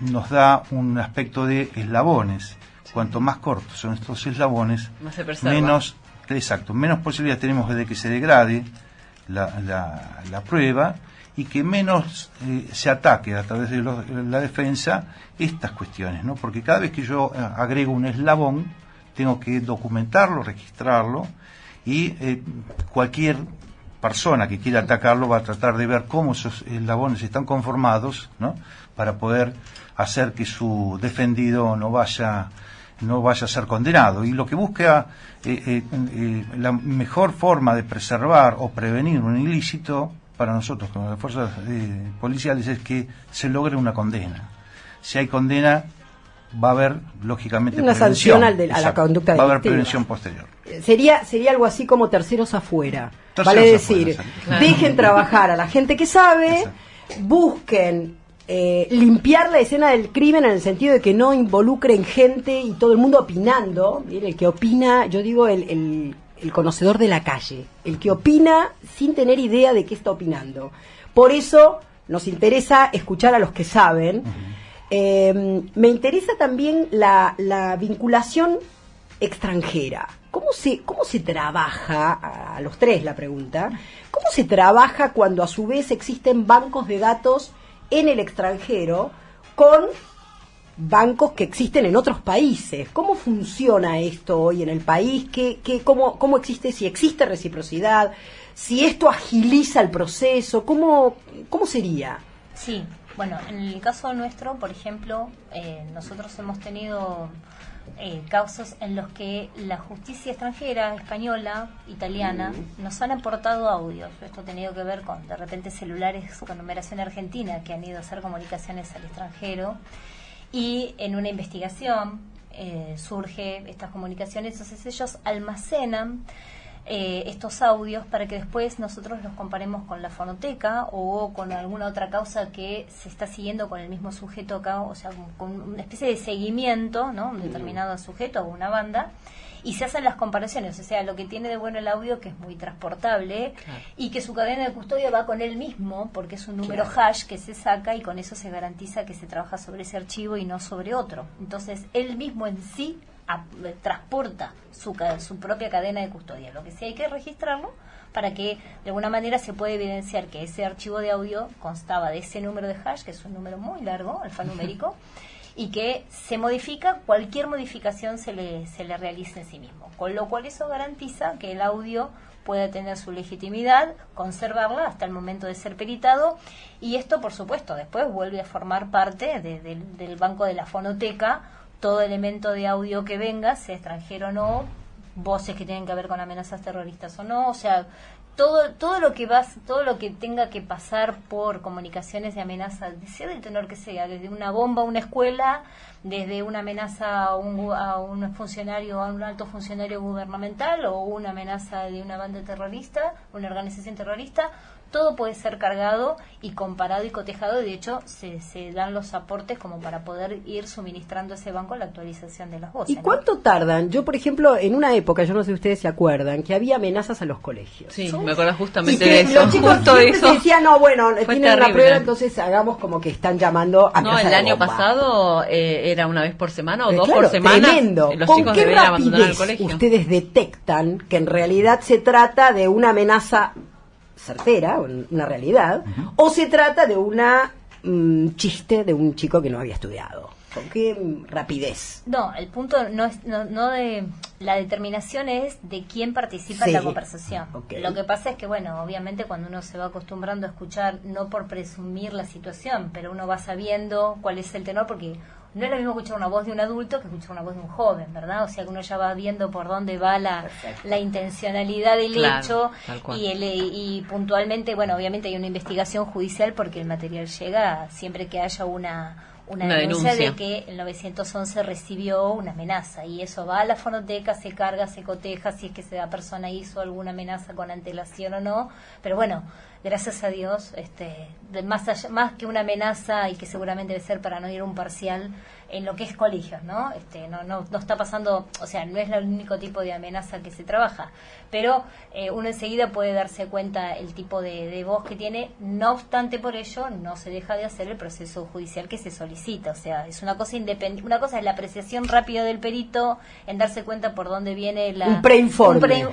nos da un aspecto de eslabones. Cuanto más cortos son estos eslabones, menos posibilidades tenemos de que se degrade la prueba y que menos se ataque a través de la defensa estas cuestiones, ¿no? Porque cada vez que yo agrego un eslabón, tengo que documentarlo, registrarlo, y cualquier persona que quiera atacarlo va a tratar de ver cómo esos eslabones están conformados, ¿no? Para poder hacer que su defendido no vaya a ser condenado. Y lo que busca la mejor forma de preservar o prevenir un ilícito para nosotros como las fuerzas policiales es que se logre una condena. Si hay condena, va a haber lógicamente una prevención. Sanción a la conducta delictiva. Va a haber prevención posterior. Sería algo así como terceros afuera. Vale decir, claro. Dejen trabajar a la gente que sabe, busquen limpiar la escena del crimen en el sentido de que no involucren gente y todo el mundo opinando. Miren, el que opina, yo digo el conocedor de la calle, el que opina sin tener idea de qué está opinando. Por eso nos interesa escuchar a los que saben. Me interesa también la vinculación extranjera. ¿Cómo se trabaja, a los tres la pregunta, cómo se trabaja cuando a su vez existen bancos de datos en el extranjero con bancos que existen en otros países? ¿Cómo funciona esto hoy en el país? ¿Cómo existe, si existe reciprocidad? Si esto agiliza el proceso, ¿cómo sería? Sí, bueno, en el caso nuestro, por ejemplo, nosotros hemos tenido casos en los que la justicia extranjera, española, italiana, nos han aportado audios. Esto ha tenido que ver con, de repente, celulares con numeración argentina que han ido a hacer comunicaciones al extranjero, y en una investigación surge estas comunicaciones, entonces ellos almacenan estos audios para que después nosotros los comparemos con la fonoteca o con alguna otra causa que se está siguiendo con el mismo sujeto acá, o sea, con una especie de seguimiento, ¿no? Un determinado sujeto o una banda, y se hacen las comparaciones. O sea, lo que tiene de bueno el audio, que es muy transportable, claro, y que su cadena de custodia va con él mismo, porque es un número, claro, hash que se saca, y con eso se garantiza que se trabaja sobre ese archivo y no sobre otro. Entonces, él mismo en sí transporta su propia cadena de custodia. Lo que sí hay que registrarlo para que de alguna manera se pueda evidenciar que ese archivo de audio constaba de ese número de hash, que es un número muy largo, alfanumérico, y que se modifica, cualquier modificación se le realiza en sí mismo. Con lo cual eso garantiza que el audio pueda tener su legitimidad, conservarla hasta el momento de ser peritado, y esto, por supuesto, después vuelve a formar parte del banco de la fonoteca. Todo elemento de audio que venga, sea extranjero o no, voces que tienen que ver con amenazas terroristas o no, o sea, todo lo que tenga que pasar por comunicaciones de amenaza, sea del tenor que sea, desde una bomba a una escuela, desde una amenaza a un funcionario, a un alto funcionario gubernamental, o una amenaza de una banda terrorista, una organización terrorista, todo puede ser cargado y comparado y cotejado. De hecho, se dan los aportes como para poder ir suministrando a ese banco la actualización de las voces. ¿Y cuánto tardan? Yo, por ejemplo, en una época, yo no sé si ustedes se acuerdan, que había amenazas a los colegios. Sí, me acuerdo justamente y que de eso. Los chicos justo de eso. decían, no, bueno, tienen terrible. una prueba, entonces hagamos como que están llamando a No, el año pasado era una vez por semana o dos claro, por semana. Tremendo. Los ¿Con chicos qué debían abandonar el rapidez colegio. ustedes detectan que en realidad se trata de una amenaza certera, una realidad, o se trata de una chiste de un chico que no había estudiado? ¿Con qué rapidez? No, el punto no es de la determinación, es de quién participa en la conversación. Okay. Lo que pasa es que, bueno, obviamente cuando uno se va acostumbrando a escuchar, no por presumir la situación, pero uno va sabiendo cuál es el tenor, porque no es lo mismo escuchar una voz de un adulto que escuchar una voz de un joven, ¿verdad? O sea, que uno ya va viendo por dónde va la intencionalidad del hecho, y puntualmente, bueno, obviamente hay una investigación judicial porque el material llega siempre que haya una denuncia de que el 911 recibió una amenaza, y eso va a la fonoteca, se carga, se coteja si es que esa persona hizo alguna amenaza con antelación o no, pero bueno, gracias a Dios, más que una amenaza, y que seguramente debe ser para no ir a un parcial en lo que es colegios, ¿no? No está pasando, o sea, no es el único tipo de amenaza que se trabaja, pero uno enseguida puede darse cuenta el tipo de voz que tiene. No obstante, por ello no se deja de hacer el proceso judicial que se solicita. O sea, es una cosa independiente. Una cosa es la apreciación rápida del perito en darse cuenta por dónde viene un preinforme,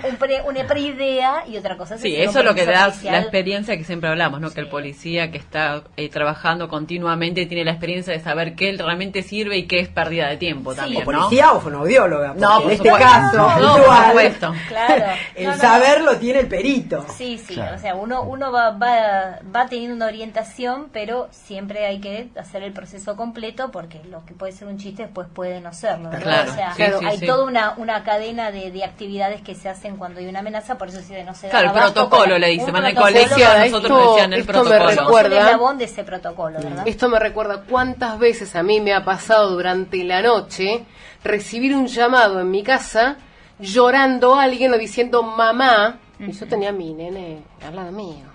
una preidea, y otra cosa es eso es lo que da oficial. La experiencia que siempre hablamos, ¿no? Sí. Que el policía que está trabajando continuamente tiene la experiencia de saber qué realmente sirve y qué es pérdida de tiempo, también, o policía, ¿no? O fonoaudióloga. No, en este caso, por supuesto. Claro. El saber lo tiene el perito. Sí, claro. O sea, uno va teniendo una orientación, pero siempre hay que hacer el proceso completo, porque lo que puede ser un chiste después puede no serlo, ¿verdad? Claro, o sea, hay toda una cadena de actividades que se hacen cuando hay una amenaza, por eso no se da claro, el protocolo le dice, van al colegio, nosotros decían el protocolo. Me recuerda, somos un eslabón de ese protocolo, ¿verdad? Esto me recuerda cuántas veces a mí me ha pasado durante la noche recibir un llamado en mi casa, llorando alguien o diciendo mamá, y yo tenía a mi nene al lado mío.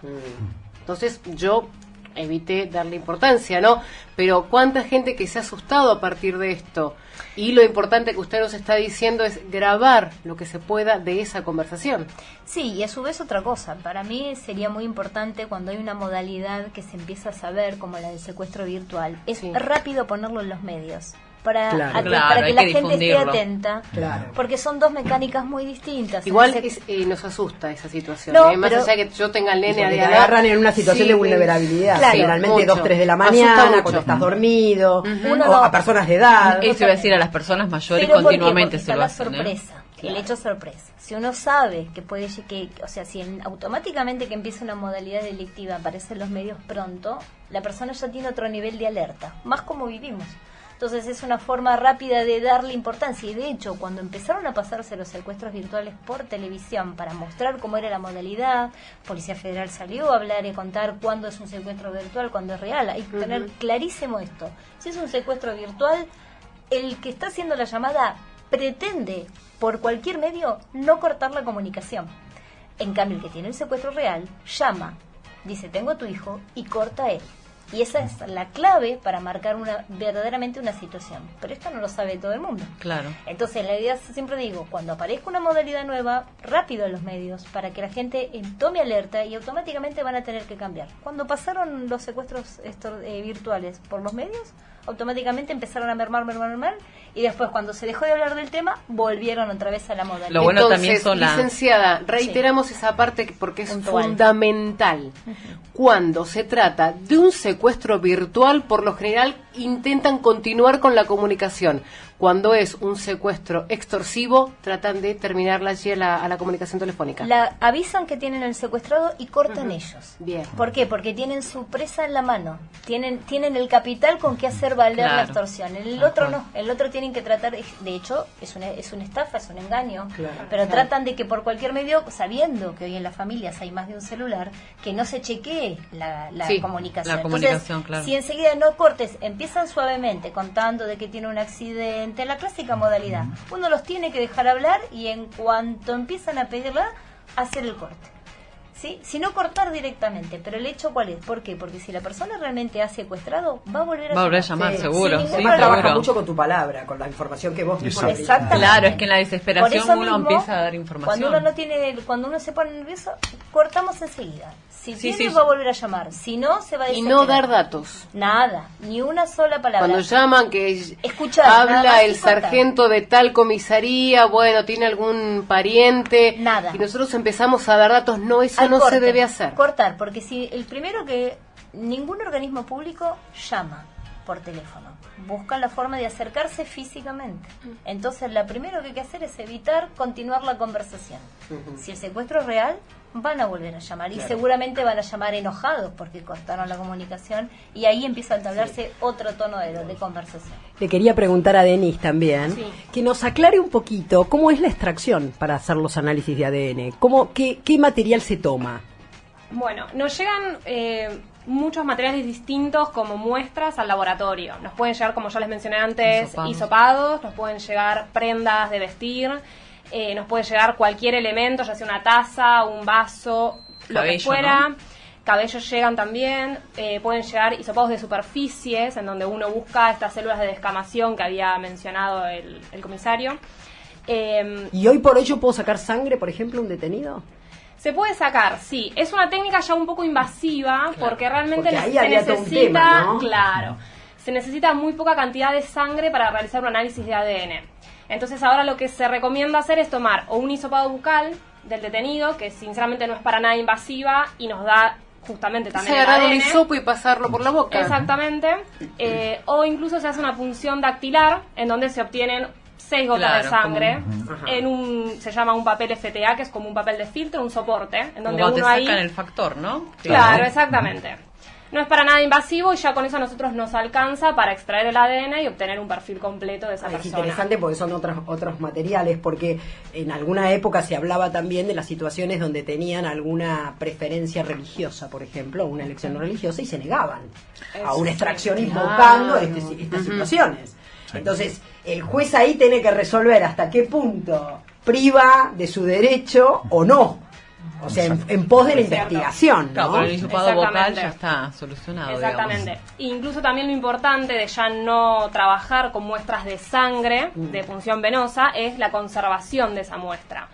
Entonces yo evité darle importancia, ¿no? Pero cuánta gente que se ha asustado a partir de esto. Y lo importante que usted nos está diciendo es grabar lo que se pueda de esa conversación. Sí, y a su vez otra cosa. Para mí sería muy importante cuando hay una modalidad que se empieza a saber, como la del secuestro virtual, es rápido ponerlo en los medios. Para que la gente esté atenta, porque son dos mecánicas muy distintas. Igual nos asusta esa situación, más allá que yo tenga el nene te agarran en una situación de vulnerabilidad, generalmente 2, 3 de la mañana, cuando estás dormido, o a personas de edad. Eso iba a decir, a las personas mayores continuamente se lo hacen. Sorpresa, el hecho sorpresa. Si uno sabe que puede, o sea, si automáticamente que empieza una modalidad delictiva aparece en los medios pronto, la persona ya tiene otro nivel de alerta, más como vivimos. Entonces es una forma rápida de darle importancia, y de hecho cuando empezaron a pasarse los secuestros virtuales por televisión para mostrar cómo era la modalidad, Policía Federal salió a hablar y contar cuándo es un secuestro virtual, cuándo es real. Hay que tener clarísimo esto. Si es un secuestro virtual, el que está haciendo la llamada pretende por cualquier medio no cortar la comunicación. En cambio, el que tiene el secuestro real llama, dice tengo a tu hijo, y corta él. Y esa es la clave para marcar verdaderamente una situación. Pero esto no lo sabe todo el mundo. Claro. Entonces, la idea, siempre digo, cuando aparezca una modalidad nueva, rápido en los medios, para que la gente tome alerta y automáticamente van a tener que cambiar. Cuando pasaron los secuestros virtuales por los medios, automáticamente empezaron a mermar, y después, cuando se dejó de hablar del tema, volvieron otra vez a la modalidad. Lo bueno también son licenciada, reiteramos esa parte porque es fundamental. Cuando se trata de un secuestro virtual, por lo general intentan continuar con la comunicación. Cuando es un secuestro extorsivo, tratan de terminarla allí a la comunicación telefónica. Avisan que tienen el secuestrado y cortan ellos. Bien. ¿Por qué? Porque tienen su presa en la mano. Tienen el capital con que hacer valer la extorsión. El otro no. El otro tienen que tratar, de hecho, es una estafa, es un engaño. Pero tratan de que por cualquier medio, sabiendo que hoy en las familias hay más de un celular, que no se chequee la comunicación. La comunicación, entonces, si enseguida no cortes, empiezan suavemente contando de que tiene un accidente, la clásica modalidad. Uno los tiene que dejar hablar y en cuanto empiezan a pedirla, hacer el corte. ¿Sí? Si no cortar directamente, pero el hecho ¿cuál es? ¿Por qué? Porque si la persona realmente ha secuestrado, va a volver a llamar. Seguro. Sí, trabaja mucho con tu palabra, con la información que vos Exactamente. Claro, es que en la desesperación uno empieza a dar información. Cuando uno se pone nervioso, cortamos enseguida. Si tiene, va a volver a llamar. Si no, se va a desesperar. Y no dar datos. Nada, ni una sola palabra. Cuando llaman que habla el sargento de tal comisaría, bueno, tiene algún pariente. Nada. Y nosotros empezamos a dar datos, no, eso no se debe hacer. Cortar, porque si el primero que ningún organismo público llama por teléfono, buscan la forma de acercarse físicamente. Entonces, lo primero que hay que hacer es evitar continuar la conversación. Si el secuestro es real, van a volver a llamar y seguramente van a llamar enojados porque cortaron la comunicación, y ahí empieza a entablarse otro tono de conversación. Le quería preguntar a Denis también que nos aclare un poquito cómo es la extracción para hacer los análisis de ADN. ¿Qué material se toma? Bueno, nos llegan muchos materiales distintos como muestras al laboratorio. Nos pueden llegar, como ya les mencioné antes, hisopados, nos pueden llegar prendas de vestir, nos puede llegar cualquier elemento, ya sea una taza, un vaso, lo que fuera. ¿No? Cabellos llegan también, pueden llegar hisopados de superficies, en donde uno busca estas células de descamación que había mencionado el comisario. ¿Y hoy por hoy yo puedo sacar sangre, por ejemplo, un detenido? Se puede sacar, sí. Es una técnica ya un poco invasiva, porque realmente porque se necesita, ¿no? Se necesita muy poca cantidad de sangre para realizar un análisis de ADN. Entonces ahora lo que se recomienda hacer es tomar o un hisopado bucal del detenido, que sinceramente no es para nada invasiva y nos da justamente también el agarrar ADN. un hisopo y pasarlo por la boca. Exactamente. O incluso se hace una punción dactilar, en donde se obtienen 6 gotas de sangre se llama un papel FTA, que es como un papel de filtro, un soporte, en donde uno te sacan el factor, ¿no? Claro, exactamente. No es para nada invasivo y ya con eso a nosotros nos alcanza para extraer el ADN y obtener un perfil completo de esa persona. Es interesante porque son otros materiales, porque en alguna época se hablaba también de las situaciones donde tenían alguna preferencia religiosa, por ejemplo, una elección religiosa, y se negaban a una extracción invocando estas situaciones. Entonces, el juez ahí tiene que resolver hasta qué punto priva de su derecho o no. O sea, en pos de la investigación, ¿no? Claro, con el hisopado vocal Exactamente. ya está solucionado. Exactamente. Digamos. Incluso también lo importante de ya no trabajar con muestras de sangre, de punción venosa, es la conservación de esa muestra.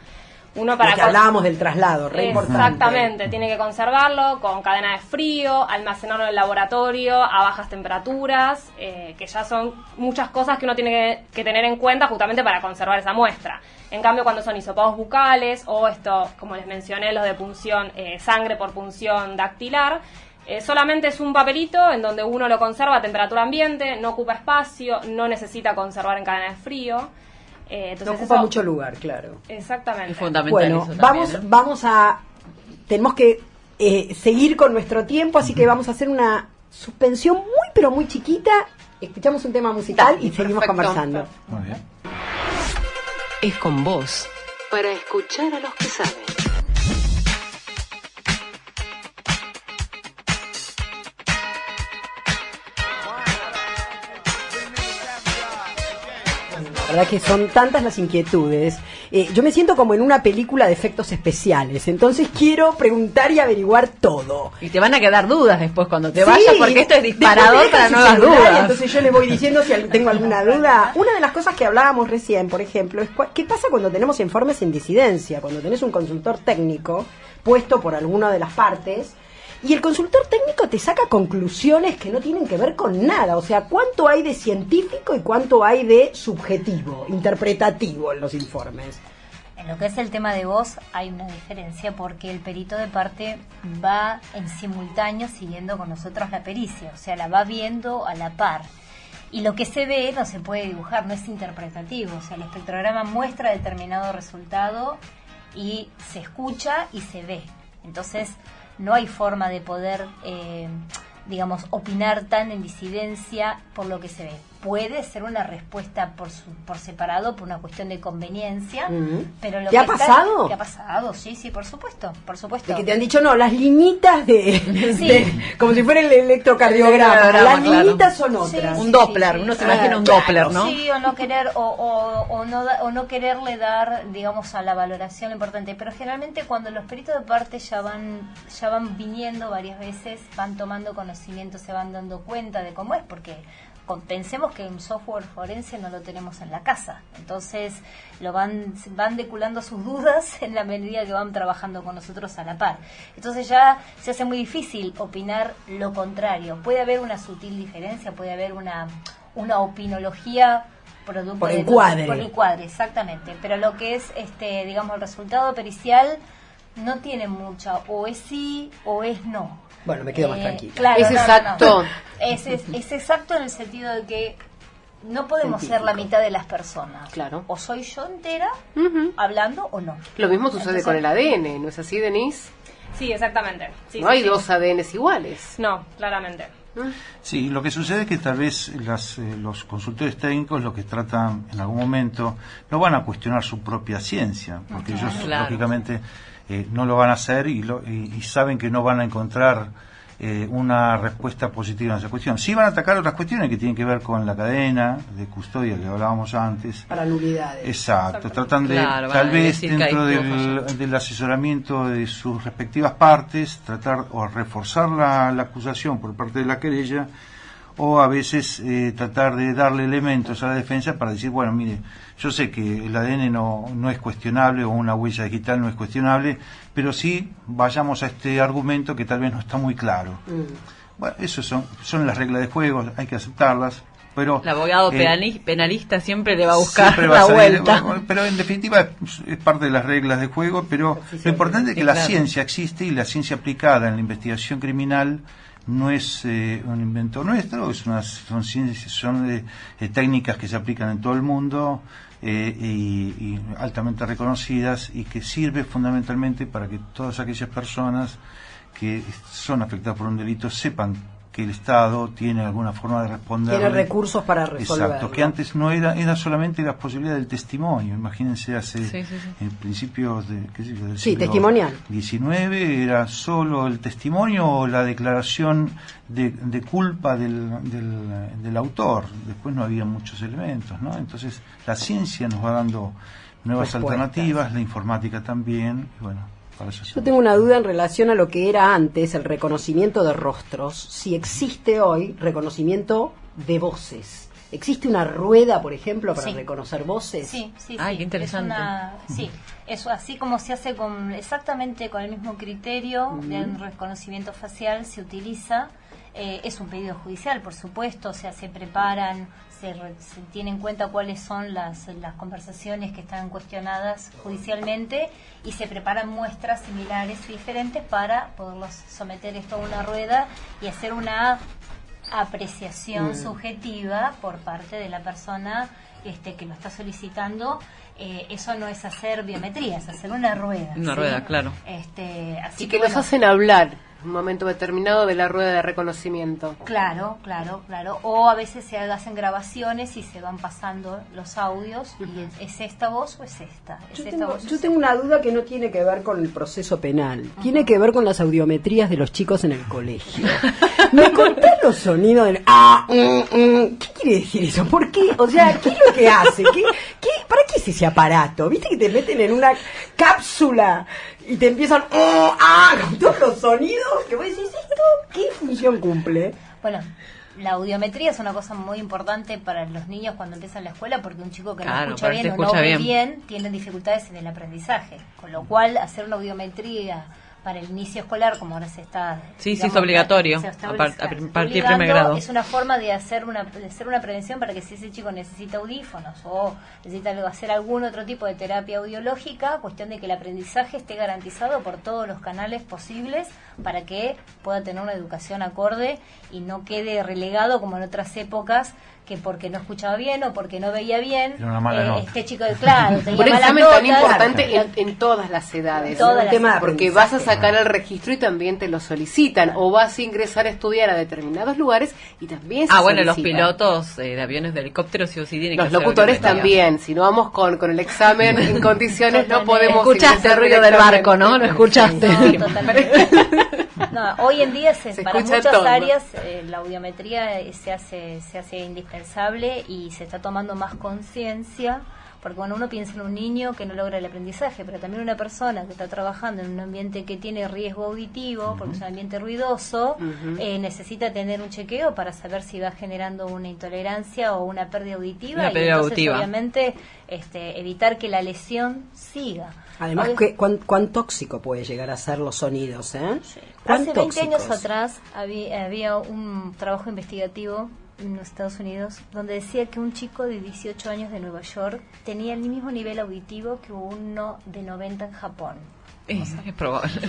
Uno para Lo que hablábamos del traslado, re importante. Exactamente, tiene que conservarlo con cadena de frío, almacenarlo en el laboratorio a bajas temperaturas, que ya son muchas cosas que uno tiene que tener en cuenta justamente para conservar esa muestra. En cambio, cuando son hisopados bucales o esto, como les mencioné, los de punción, sangre por punción dactilar, solamente es un papelito en donde uno lo conserva a temperatura ambiente, no ocupa espacio, no necesita conservar en cadena de frío. Entonces no ocupa mucho lugar, claro. Exactamente. Es fundamental. Bueno, eso también, vamos a... Tenemos que seguir con nuestro tiempo, así que vamos a hacer una suspensión muy, pero muy chiquita. Escuchamos un tema musical y seguimos conversando. Muy bien. Es con vos. Para escuchar a los que saben. La verdad que son tantas las inquietudes. Yo me siento como en una película de efectos especiales, entonces quiero preguntar y averiguar todo. Y te van a quedar dudas después cuando te Sí, vayas, porque esto es disparador después para deja su nuevas celular y dudas. entonces yo le voy diciendo si tengo alguna duda. Una de las cosas que hablábamos recién, por ejemplo, es qué pasa cuando tenemos informes en disidencia, cuando tenés un consultor técnico puesto por alguna de las partes, y el consultor técnico te saca conclusiones que no tienen que ver con nada. O sea, ¿cuánto hay de científico y cuánto hay de subjetivo, interpretativo en los informes? En lo que es el tema de voz hay una diferencia porque el perito de parte va en simultáneo siguiendo con nosotros la pericia, o sea, la va viendo a la par. Y lo que se ve no se puede dibujar, no es interpretativo, o sea, el espectrograma muestra determinado resultado y se escucha y se ve. Entonces, no hay forma de poder, digamos, opinar tan en disidencia por lo que se ve. Puede ser una respuesta por separado, por una cuestión de conveniencia, pero lo ¿Te que ha pasado? ¿Te ha pasado? Sí, por supuesto, por supuesto. De que te han dicho, no, las liñitas Sí. como si fuera el electrocardiograma, las claro. liñitas son otras. Sí, Un Doppler, uno se imagina un Doppler, ¿no? Sí, o no querer o no quererle dar, digamos, a la valoración importante, pero generalmente cuando los peritos de parte ya van viniendo varias veces, van tomando conocimiento, se van dando cuenta de cómo es, porque pensemos que un software forense no lo tenemos en la casa, entonces lo van deculando sus dudas en la medida que van trabajando con nosotros a la par. Entonces ya se hace muy difícil opinar lo contrario. Puede haber una sutil diferencia, puede haber una opinología producto Por de encuadre. por encuadre, exactamente. Pero lo que es, digamos, el resultado pericial no tiene mucha, o es sí o es no. Bueno, me quedo más tranquila. Claro, Es exacto. Es exacto en el sentido de que no podemos ser la mitad de las personas. Claro. O soy yo entera hablando o no. Lo mismo sucede Entonces, con el ADN, ¿no es así, Denise? Sí, exactamente. Sí, No sí, hay sí. dos ADNs iguales. No, claramente. Sí, lo que sucede es que tal vez los consultores técnicos lo que tratan en algún momento no van a cuestionar su propia ciencia, porque ellos Claro. lógicamente no lo van a hacer y saben que no van a encontrar una respuesta positiva a esa cuestión. Sí van a atacar otras cuestiones que tienen que ver con la cadena de custodia que hablábamos antes. Para nulidades. Exacto, tratan de, Claro, van tal a vez decir que ahí dentro estuvo del asesoramiento de sus respectivas partes, tratar o reforzar la acusación por parte de la querella, o a veces tratar de darle elementos a la defensa para decir, bueno, mire, yo sé que el ADN no es cuestionable o una huella digital no es cuestionable, pero sí vayamos a este argumento que tal vez no está muy claro. Bueno, eso son las reglas de juego, hay que aceptarlas. Pero, El abogado penalista siempre le va a buscar siempre va la a salir, vuelta. pero en definitiva es parte de las reglas de juego, pero lo importante es que Sí, la claro. ciencia existe y la ciencia aplicada en la investigación criminal no es un invento nuestro, son técnicas que se aplican en todo el mundo y altamente reconocidas y que sirve fundamentalmente para que todas aquellas personas que son afectadas por un delito sepan que el Estado tiene alguna forma de responder. Tiene recursos para resolverlo. Exacto, que antes no era solamente la posibilidad del testimonio. Imagínense Sí. en principios del Sí, siglo testimonial. XIX era solo el testimonio o la declaración de culpa del autor. Después no había muchos elementos, ¿no? Entonces la ciencia nos va dando nuevas Respuestas. alternativas, la informática también, y bueno. Yo tengo una duda en relación a lo que era antes el reconocimiento de rostros. Si existe hoy reconocimiento de voces. ¿Existe una rueda, por ejemplo, para reconocer voces? Sí, sí, Ay, sí. qué interesante. Sí, eso así como se hace exactamente con el mismo criterio de un reconocimiento facial, se utiliza. Es un pedido judicial, por supuesto, o sea, se preparan, se tiene en cuenta cuáles son las conversaciones que están cuestionadas judicialmente y se preparan muestras similares y diferentes para poderlos someter esto a una rueda y hacer una apreciación subjetiva por parte de la persona que lo está solicitando. Eso no es hacer biometría, es hacer una rueda. Una rueda, claro. Así Y que los hacen hablar en un momento determinado de la rueda de reconocimiento. Claro. O a veces se hacen grabaciones y se van pasando los audios y es esta voz o es esta. Yo tengo una duda que no tiene que ver con el proceso penal. Tiene que ver con las audiometrías de los chicos en el colegio. ¿Me contás los sonidos del ¿Qué quiere decir eso? ¿Por qué? O sea, ¿qué es lo que hace? ¿Para qué es ese aparato? ¿Viste que te meten en una cápsula y te empiezan con todos los sonidos? Que vos decís, ¿esto qué función cumple? Bueno, la audiometría es una cosa muy importante para los niños cuando empiezan la escuela, porque un chico que no escucha bien o no ve bien tiene dificultades en el aprendizaje, con lo cual hacer una audiometría para el inicio escolar, como ahora se está... Sí, digamos, es obligatorio, a partir de primer grado. Es una forma de hacer una prevención para que si ese chico necesita audífonos o necesita hacer algún otro tipo de terapia audiológica, cuestión de que el aprendizaje esté garantizado por todos los canales posibles para que pueda tener una educación acorde y no quede relegado como en otras épocas, que porque no escuchaba bien o porque no veía bien, este chico, claro, tenía un examen nota, tan importante en todas las edades, porque vas a sacar el registro y también te lo solicitan, o vas a ingresar a estudiar a determinados lugares y también se bueno, solicitan. los pilotos de aviones de helicópteros sí o sí tienen los que hacer locutores también, si no vamos con el examen en condiciones no podemos... Escuchaste el ruido del barco, ¿no? ¿Lo escuchaste? No, totalmente. No, hoy en día para muchas áreas la audiometría se hace indispensable y se está tomando más conciencia, porque cuando uno piensa en un niño que no logra el aprendizaje, pero también una persona que está trabajando en un ambiente que tiene riesgo auditivo, porque es un ambiente ruidoso, necesita tener un chequeo para saber si va generando una intolerancia o una pérdida auditiva, y entonces obviamente evitar que la lesión siga. Además, ¿cuán tóxico puede llegar a ser los sonidos? Sí. Hace 20 años atrás había un trabajo investigativo en los Estados Unidos donde decía que un chico de 18 años de Nueva York tenía el mismo nivel auditivo que uno de 90 en Japón. Es probable.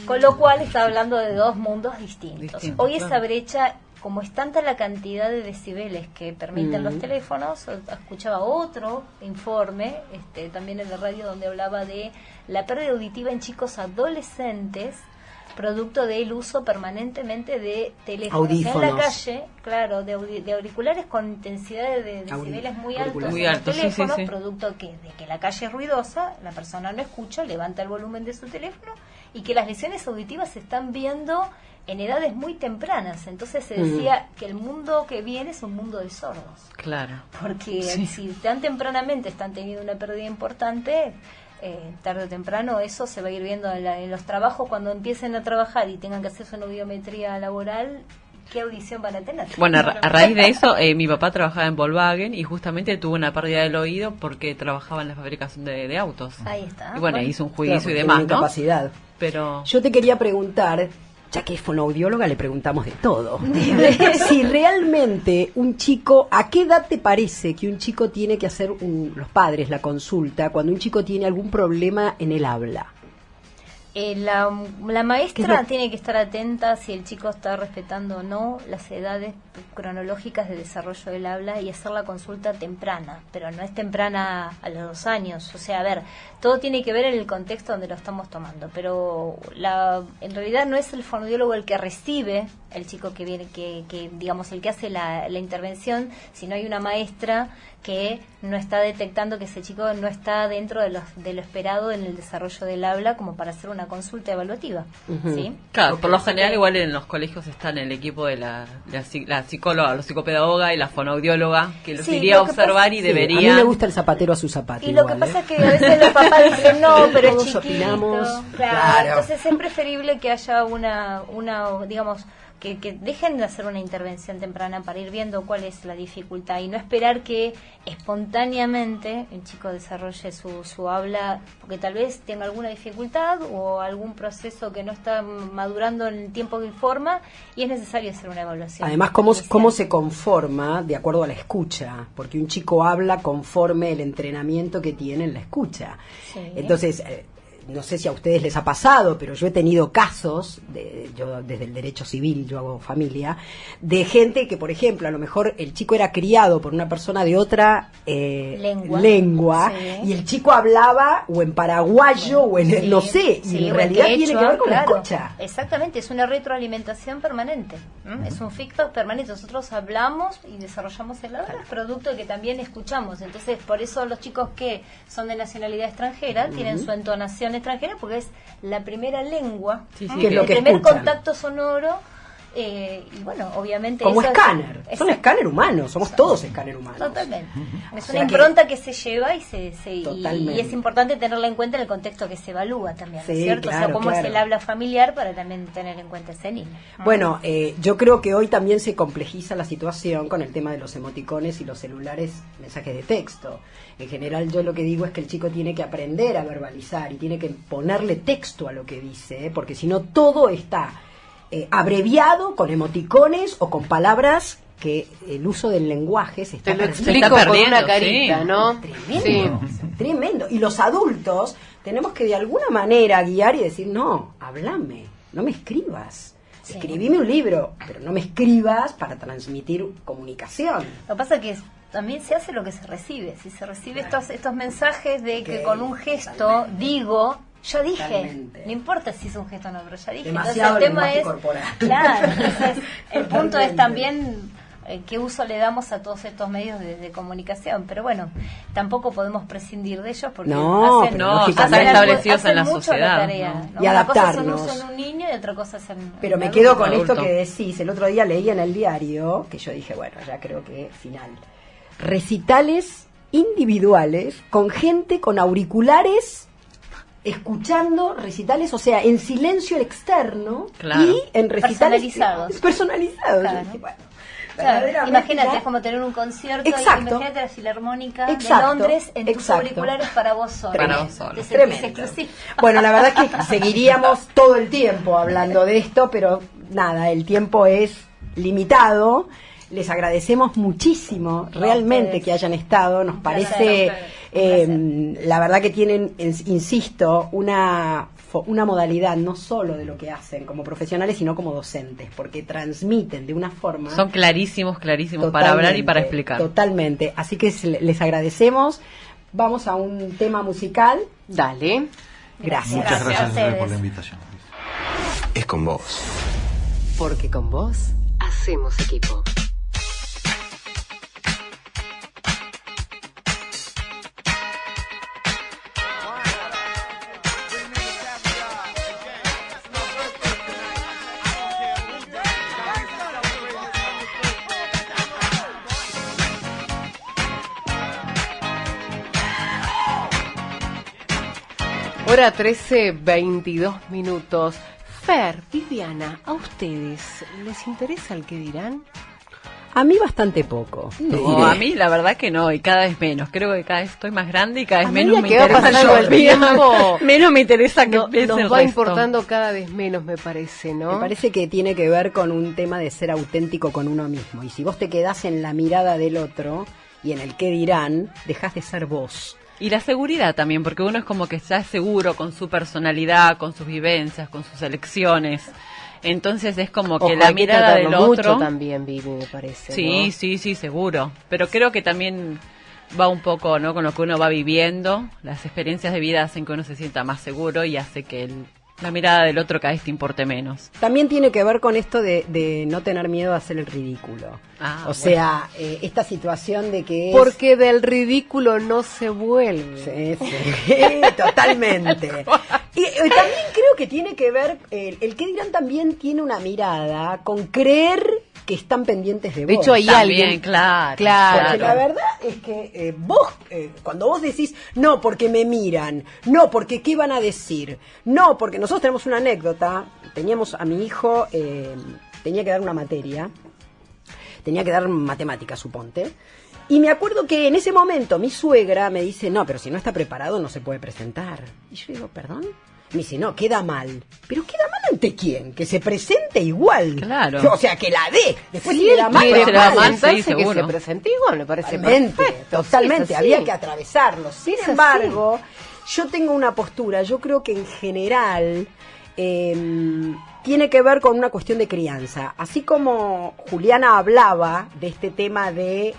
Con lo cual está hablando de dos mundos distintos. Hoy esa brecha, como es tanta la cantidad de decibeles que permiten los teléfonos, escuchaba otro informe, también en la radio, donde hablaba de la pérdida auditiva en chicos adolescentes, producto del uso permanentemente de teléfonos en la calle, claro, de auriculares con intensidades de decibeles muy altos en los teléfonos, producto de que la calle es ruidosa, la persona no escucha, levanta el volumen de su teléfono, y que las lesiones auditivas se están viendo en edades muy tempranas. Entonces se decía que el mundo que viene es un mundo de sordos. Claro. Porque si tan tempranamente están teniendo una pérdida importante, tarde o temprano eso se va a ir viendo en los trabajos. Cuando empiecen a trabajar y tengan que hacer su audiometría laboral, ¿qué audición van a tener? Bueno, a raíz de eso, mi papá trabajaba en Volkswagen y justamente tuvo una pérdida del oído porque trabajaba en la fabricación de autos. Ahí está. Y bueno, hizo un juicio y demás, ¿no? Incapacidad. Pero yo te quería preguntar, ya que es fonoaudióloga, le preguntamos de todo. Si realmente un chico, ¿a qué edad te parece que un chico tiene que hacer, los padres, la consulta, cuando un chico tiene algún problema en el habla? La maestra tiene que estar atenta si el chico está respetando o no las edades cronológicas de desarrollo del habla y hacer la consulta temprana, pero no es temprana a los 2 años. O sea, a ver, todo tiene que ver en el contexto donde lo estamos tomando, pero en realidad no es el fonoaudiólogo el que recibe el chico que viene, que digamos, el que hace la intervención, si no hay una maestra que no está detectando que ese chico no está dentro de lo esperado en el desarrollo del habla como para hacer una consulta evaluativa. ¿Sí? Claro, por lo general igual en los colegios están el equipo de la psicóloga, la psicopedagoga y la fonoaudióloga que los iría a observar y debería. A mí me gusta el zapatero a su zapato. Y lo que pasa es que a veces los papás dicen, no, pero es chiquito. Opinamos. Claro. Entonces es preferible que haya una digamos, que dejen de hacer una intervención temprana para ir viendo cuál es la dificultad y no esperar que espontáneamente el chico desarrolle su habla, porque tal vez tenga alguna dificultad o algún proceso que no está madurando en el tiempo que forma y es necesario hacer una evaluación. Además, cómo se conforma de acuerdo a la escucha, porque un chico habla conforme el entrenamiento que tiene en la escucha. Sí. Entonces, no sé si a ustedes les ha pasado, pero yo he tenido casos, yo desde el derecho civil, yo hago familia, de gente que, por ejemplo, a lo mejor el chico era criado por una persona de otra lengua sí. Y el chico hablaba o en paraguayo o en, sí, no sé, sí, y en realidad tiene que ver con la escucha. Exactamente, es una retroalimentación permanente, es un feedback permanente. Nosotros hablamos y desarrollamos el habla, producto de que también escuchamos. Entonces, por eso los chicos que son de nacionalidad extranjera tienen su entonación extranjera porque es la primera lengua, que es lo el que primer escuchan. contacto sonoro y bueno, obviamente como eso escáner, son escáner humanos, somos todos escáner humanos. Totalmente. Es una impronta que se lleva y y es importante tenerla en cuenta en el contexto que se evalúa también, ¿no es cierto? Claro, o sea, cómo es el habla familiar para también tener en cuenta ese niño. Bueno, yo creo que hoy también se complejiza la situación con el tema de los emoticones y los celulares, mensajes de texto. En general yo lo que digo es que el chico tiene que aprender a verbalizar y tiene que ponerle texto a lo que dice, porque si no todo está abreviado con emoticones o con palabras que el uso del lenguaje se está perdiendo. Te lo explico con una carita, sí. ¿no? Tremendo, sí. Tremendo. Y los adultos tenemos que de alguna manera guiar y decir, no, háblame, no me escribas. Sí. Escribime un libro, pero no me escribas para transmitir comunicación. Lo que pasa es que también se hace lo que se recibe. Si se recibe estos mensajes de que con un gesto digo, yo dije, totalmente. No importa si es un gesto o no, pero ya dije. Demasiado. Entonces el tema es, corporal. claro, entonces el punto es también qué uso le damos a todos estos medios de comunicación, pero bueno, tampoco podemos prescindir de ellos porque están establecidos en la sociedad, tarea, ¿no? Y adaptarnos. Una cosa es un uso en un niño y otra cosa es en pero me quedo con esto que decís. El otro día leí en el diario que yo dije, bueno, ya creo que final. Recitales individuales con gente con auriculares escuchando recitales, o sea, en silencio externo, claro. Y en recitales personalizados. Claro. Dije, bueno, claro. Imagínate, es como tener un concierto. Imagínate la Filarmónica de Londres en tus auriculares para vos solo. Para vos solo. Tremendo. Bueno, la verdad es que seguiríamos todo el tiempo hablando de esto, pero nada, el tiempo es limitado. Les agradecemos muchísimo realmente que hayan estado. Nos parece, la verdad que tienen, insisto, una modalidad no solo de lo que hacen como profesionales, sino como docentes, porque transmiten de una forma... Son clarísimos para hablar y para explicar. Totalmente. Así que les agradecemos. Vamos a un tema musical. Dale. Gracias. Muchas gracias por la invitación. Es con vos. Porque con vos hacemos equipo. Hora 13, 22 minutos. Fer, Viviana, ¿a ustedes les interesa el que dirán? A mí bastante poco. No, a mí la verdad que no, y cada vez menos. Creo que cada vez estoy más grande y cada vez menos me interesa el tiempo. Menos me interesa que nos va importando cada vez menos, me parece, ¿no? Me parece que tiene que ver con un tema de ser auténtico con uno mismo. Y si vos te quedás en la mirada del otro y en el qué dirán, dejás de ser vos. Y la seguridad también, porque uno es como que ya es seguro con su personalidad, con sus vivencias, con sus elecciones. Entonces es como que la mirada del otro también, Vivi, me parece. Sí, ¿no? sí, seguro. Pero creo que también va un poco, ¿no?, con lo que uno va viviendo. Las experiencias de vida hacen que uno se sienta más seguro y hace que La mirada del otro cada vez te importe menos. También tiene que ver con esto de no tener miedo a hacer el ridículo. Ah, o sea, esta situación de que es... Porque del ridículo no se vuelve. Sí, totalmente. Y también creo que tiene que ver, el que dirán también tiene una mirada con creer que están pendientes de vos. De hecho, hay También, alguien... claro. Porque la verdad es que vos, cuando vos decís, no, porque me miran, no, porque qué van a decir, no, porque nosotros tenemos una anécdota, teníamos a mi hijo, tenía que dar una materia, tenía que dar matemáticas, suponte, y me acuerdo que en ese momento mi suegra me dice, no, pero si no está preparado no se puede presentar. Y yo digo, ¿perdón? Me dice, no, queda mal. ¿Pero queda mal ante quién? Que se presente igual. Claro. O sea, que la dé. Después Sí, si le da mal, quiere le da mal. presentarse, sí, que seguro. se presente igual, me parece Totalmente, perfecto. totalmente, Sí, es había así. que atravesarlo. Sin Es embargo, yo tengo una postura, yo creo que en general tiene que ver con una cuestión de crianza. Así como Juliana hablaba de este tema de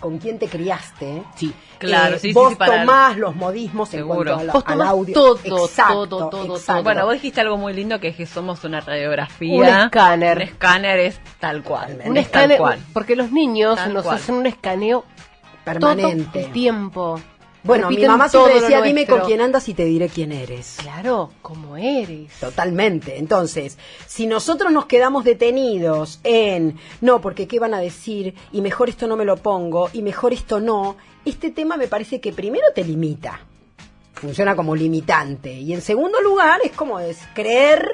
con quién te criaste. Sí, claro, sí, vos sí, para tomás los modismos Seguro. en cuanto Vos al tomás audio. todo, Exacto, todo. exacto. Bueno, vos dijiste algo muy lindo, que es que somos una radiografía. Un escáner. Un escáner es tal cual. Totalmente. Un es tal escáner, cual. porque los niños Tal nos cual. hacen un escaneo Permanente. todo el tiempo. Bueno, mi Repiten mamá todo siempre lo decía, dime nuestro. con quién andas y te diré quién eres. Claro, como eres. Totalmente. Entonces, si nosotros nos quedamos detenidos en, no, porque qué van a decir, y mejor esto no me lo pongo, y mejor esto no, este tema me parece que primero te limita. Funciona como limitante. Y en segundo lugar, es como creer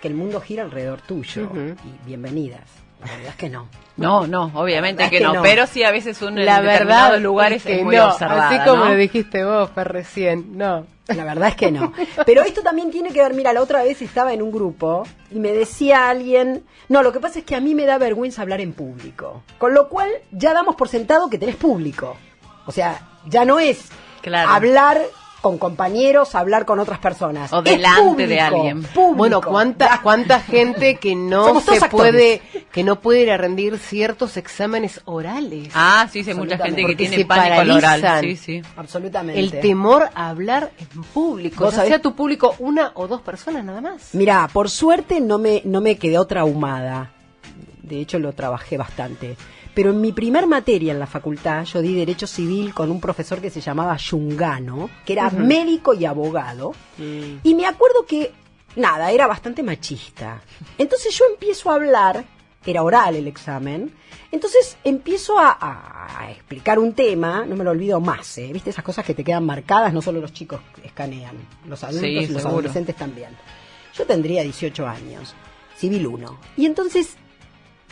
que el mundo gira alrededor tuyo. Ujú. Y bienvenidas. La verdad es que no. No, obviamente La verdad que es que no. no. Pero sí, a veces uno en La determinados verdad lugares es que muy no, observada, así como ¿no? lo dijiste vos, Fer, recién, no. La verdad es que no. Pero esto también tiene que ver, mira, la otra vez estaba en un grupo y me decía alguien, no, lo que pasa es que a mí me da vergüenza hablar en público. Con lo cual ya damos por sentado que tenés público. O sea, ya no es Claro. hablar con compañeros, hablar con otras personas. O Es delante de público, alguien. público. Bueno, cuánta gente que no Somos todos se actores. que no puede ir a rendir ciertos exámenes orales. Ah, sí, sí, hay mucha gente que Porque tiene se pánico al oral. paralizan. Sí, sí. Absolutamente. El temor a hablar en público, ¿Vos ya sabés? sea tu público una o dos personas nada más. Mira, por suerte no me quedó traumada. De hecho, lo trabajé bastante. Pero en mi primer materia en la facultad, yo di Derecho Civil con un profesor que se llamaba Yungano, que era médico y abogado. Y me acuerdo que, nada, era bastante machista. Entonces yo empiezo a hablar, era oral el examen, entonces empiezo a explicar un tema, no me lo olvido más, ¿viste? Esas cosas que te quedan marcadas, no solo los chicos escanean, los adultos Sí, y los seguro. adolescentes también. Yo tendría 18 años, Civil 1. Y entonces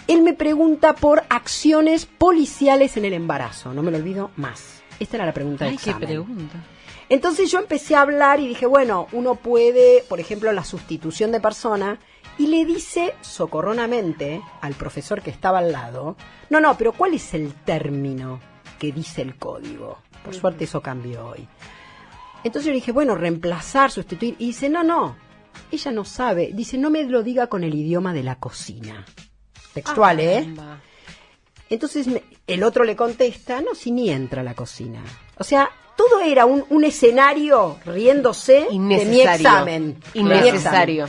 él me pregunta por acciones policiales en el embarazo, no me lo olvido más. Esta era la pregunta del Ay, qué examen. pregunta. Entonces yo empecé a hablar y dije, bueno, uno puede, por ejemplo, la sustitución de persona, y le dice socorronamente al profesor que estaba al lado, no, pero ¿cuál es el término que dice el código? Por suerte eso cambió hoy. Entonces yo le dije, bueno, reemplazar, sustituir, y dice, no, ella no sabe, dice, no me lo diga con el idioma de la cocina. Textual, Caramba. Entonces el otro le contesta, no, si ni entra a la cocina. O sea, todo era un escenario riéndose de mi examen. Innecesario.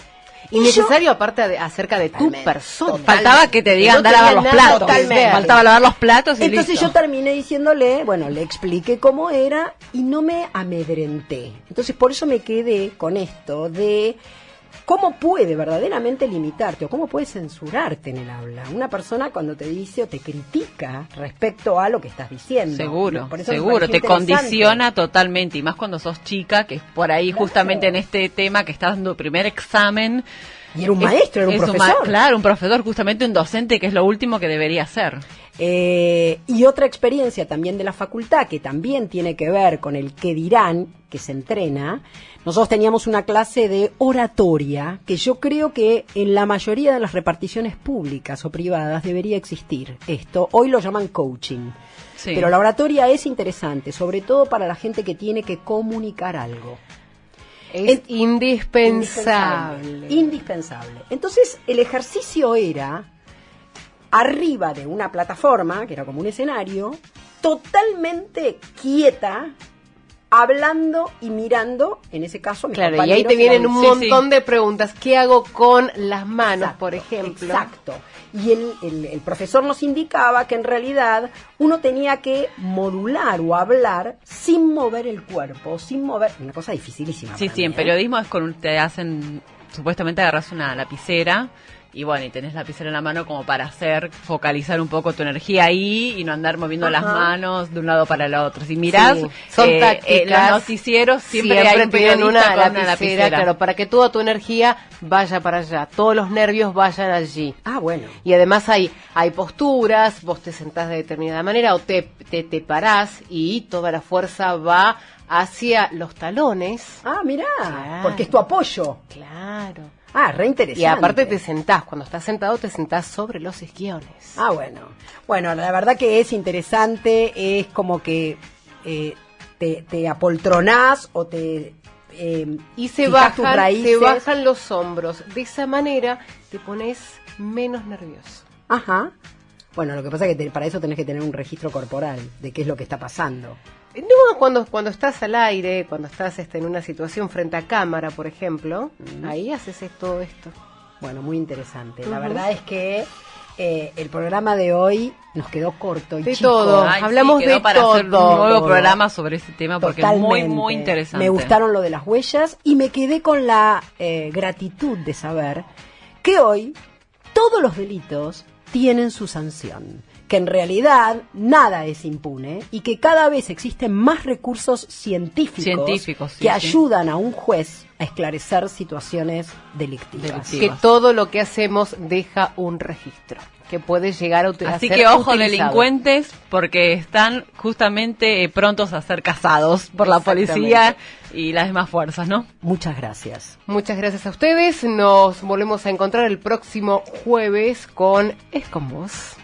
Y Innecesario aparte acerca de tu Totalmente, persona. totalmente. Faltaba que te digan No andar a lavar tenía los nada platos. que ver. Faltaba lavar los platos y Entonces listo. yo terminé diciéndole, bueno, le expliqué cómo era y no me amedrenté. Entonces por eso me quedé con esto de cómo puede verdaderamente limitarte o cómo puede censurarte en el habla. Una persona cuando te dice o te critica respecto a lo que estás diciendo. Seguro, Por eso me seguro, pareció te interesante. condiciona totalmente, y más cuando sos chica, que es por ahí Claro. justamente en este tema que estás dando el primer examen. Y era un maestro, era un profesor. Claro, un profesor, justamente un docente, que es lo último que debería hacer. Y otra experiencia también de la facultad, que también tiene que ver con el qué dirán, que se entrena. Nosotros teníamos una clase de oratoria, que yo creo que en la mayoría de las reparticiones públicas o privadas debería existir esto. Hoy lo llaman coaching. Sí. Pero la oratoria es interesante, sobre todo para la gente que tiene que comunicar algo. Es indispensable. Indispensable. Entonces, el ejercicio era arriba de una plataforma, que era como un escenario, totalmente quieta, hablando y mirando, en ese caso, a mis Claro, y compañeros ahí te vienen un Sí, montón de preguntas. ¿Qué hago con las manos, Exacto, por ejemplo? Exacto. Y el profesor nos indicaba que en realidad uno tenía que modular o hablar sin mover el cuerpo, sin mover... Una cosa dificilísima. Sí, para sí, mí, en periodismo es con te hacen, supuestamente agarras una lapicera y bueno, y tenés la lapicera en la mano como para focalizar un poco tu energía ahí y no andar moviendo las manos de un lado para el otro. Si mirás, Sí, son tácticas. los noticieros siempre hay un tienen periodista con una lapicera, claro, para que toda tu energía vaya para allá, todos los nervios vayan allí. Ah, bueno. Y además hay posturas, vos te sentás de determinada manera o te parás y toda la fuerza va hacia los talones. Ah, mirá, Claro. porque es tu apoyo. Claro. Ah, re interesante. Y aparte te sentás, cuando estás sentado te sentás sobre los isquiones. Ah, bueno. Bueno, la verdad que es interesante, es como que te apoltronás o te... Y se fijás tus bajan raíces. los hombros. De esa manera te pones menos nervioso. Ajá. Bueno, lo que pasa es que para eso tenés que tener un registro corporal de qué es lo que está pasando. No, cuando estás al aire, cuando estás en una situación frente a cámara, por ejemplo, ahí haces todo esto. Bueno, muy interesante. La verdad es que el programa de hoy nos quedó corto y De chico. todo. Ay, Hablamos sí, quedó de para hacer un todo. nuevo programa sobre ese tema porque Totalmente. es muy, muy interesante. Me gustaron lo de las huellas y me quedé con la gratitud de saber que hoy todos los delitos tienen su sanción, que en realidad nada es impune y que cada vez existen más recursos científicos sí, que ayudan a un juez a esclarecer situaciones delictivas. Sí. Que todo lo que hacemos deja un registro que puede llegar a Así ser que ojo, utilizado. delincuentes, porque están justamente prontos a ser cazados por la policía y las demás fuerzas, ¿no? Muchas gracias. Muchas gracias a ustedes. Nos volvemos a encontrar el próximo jueves con Es con Vos.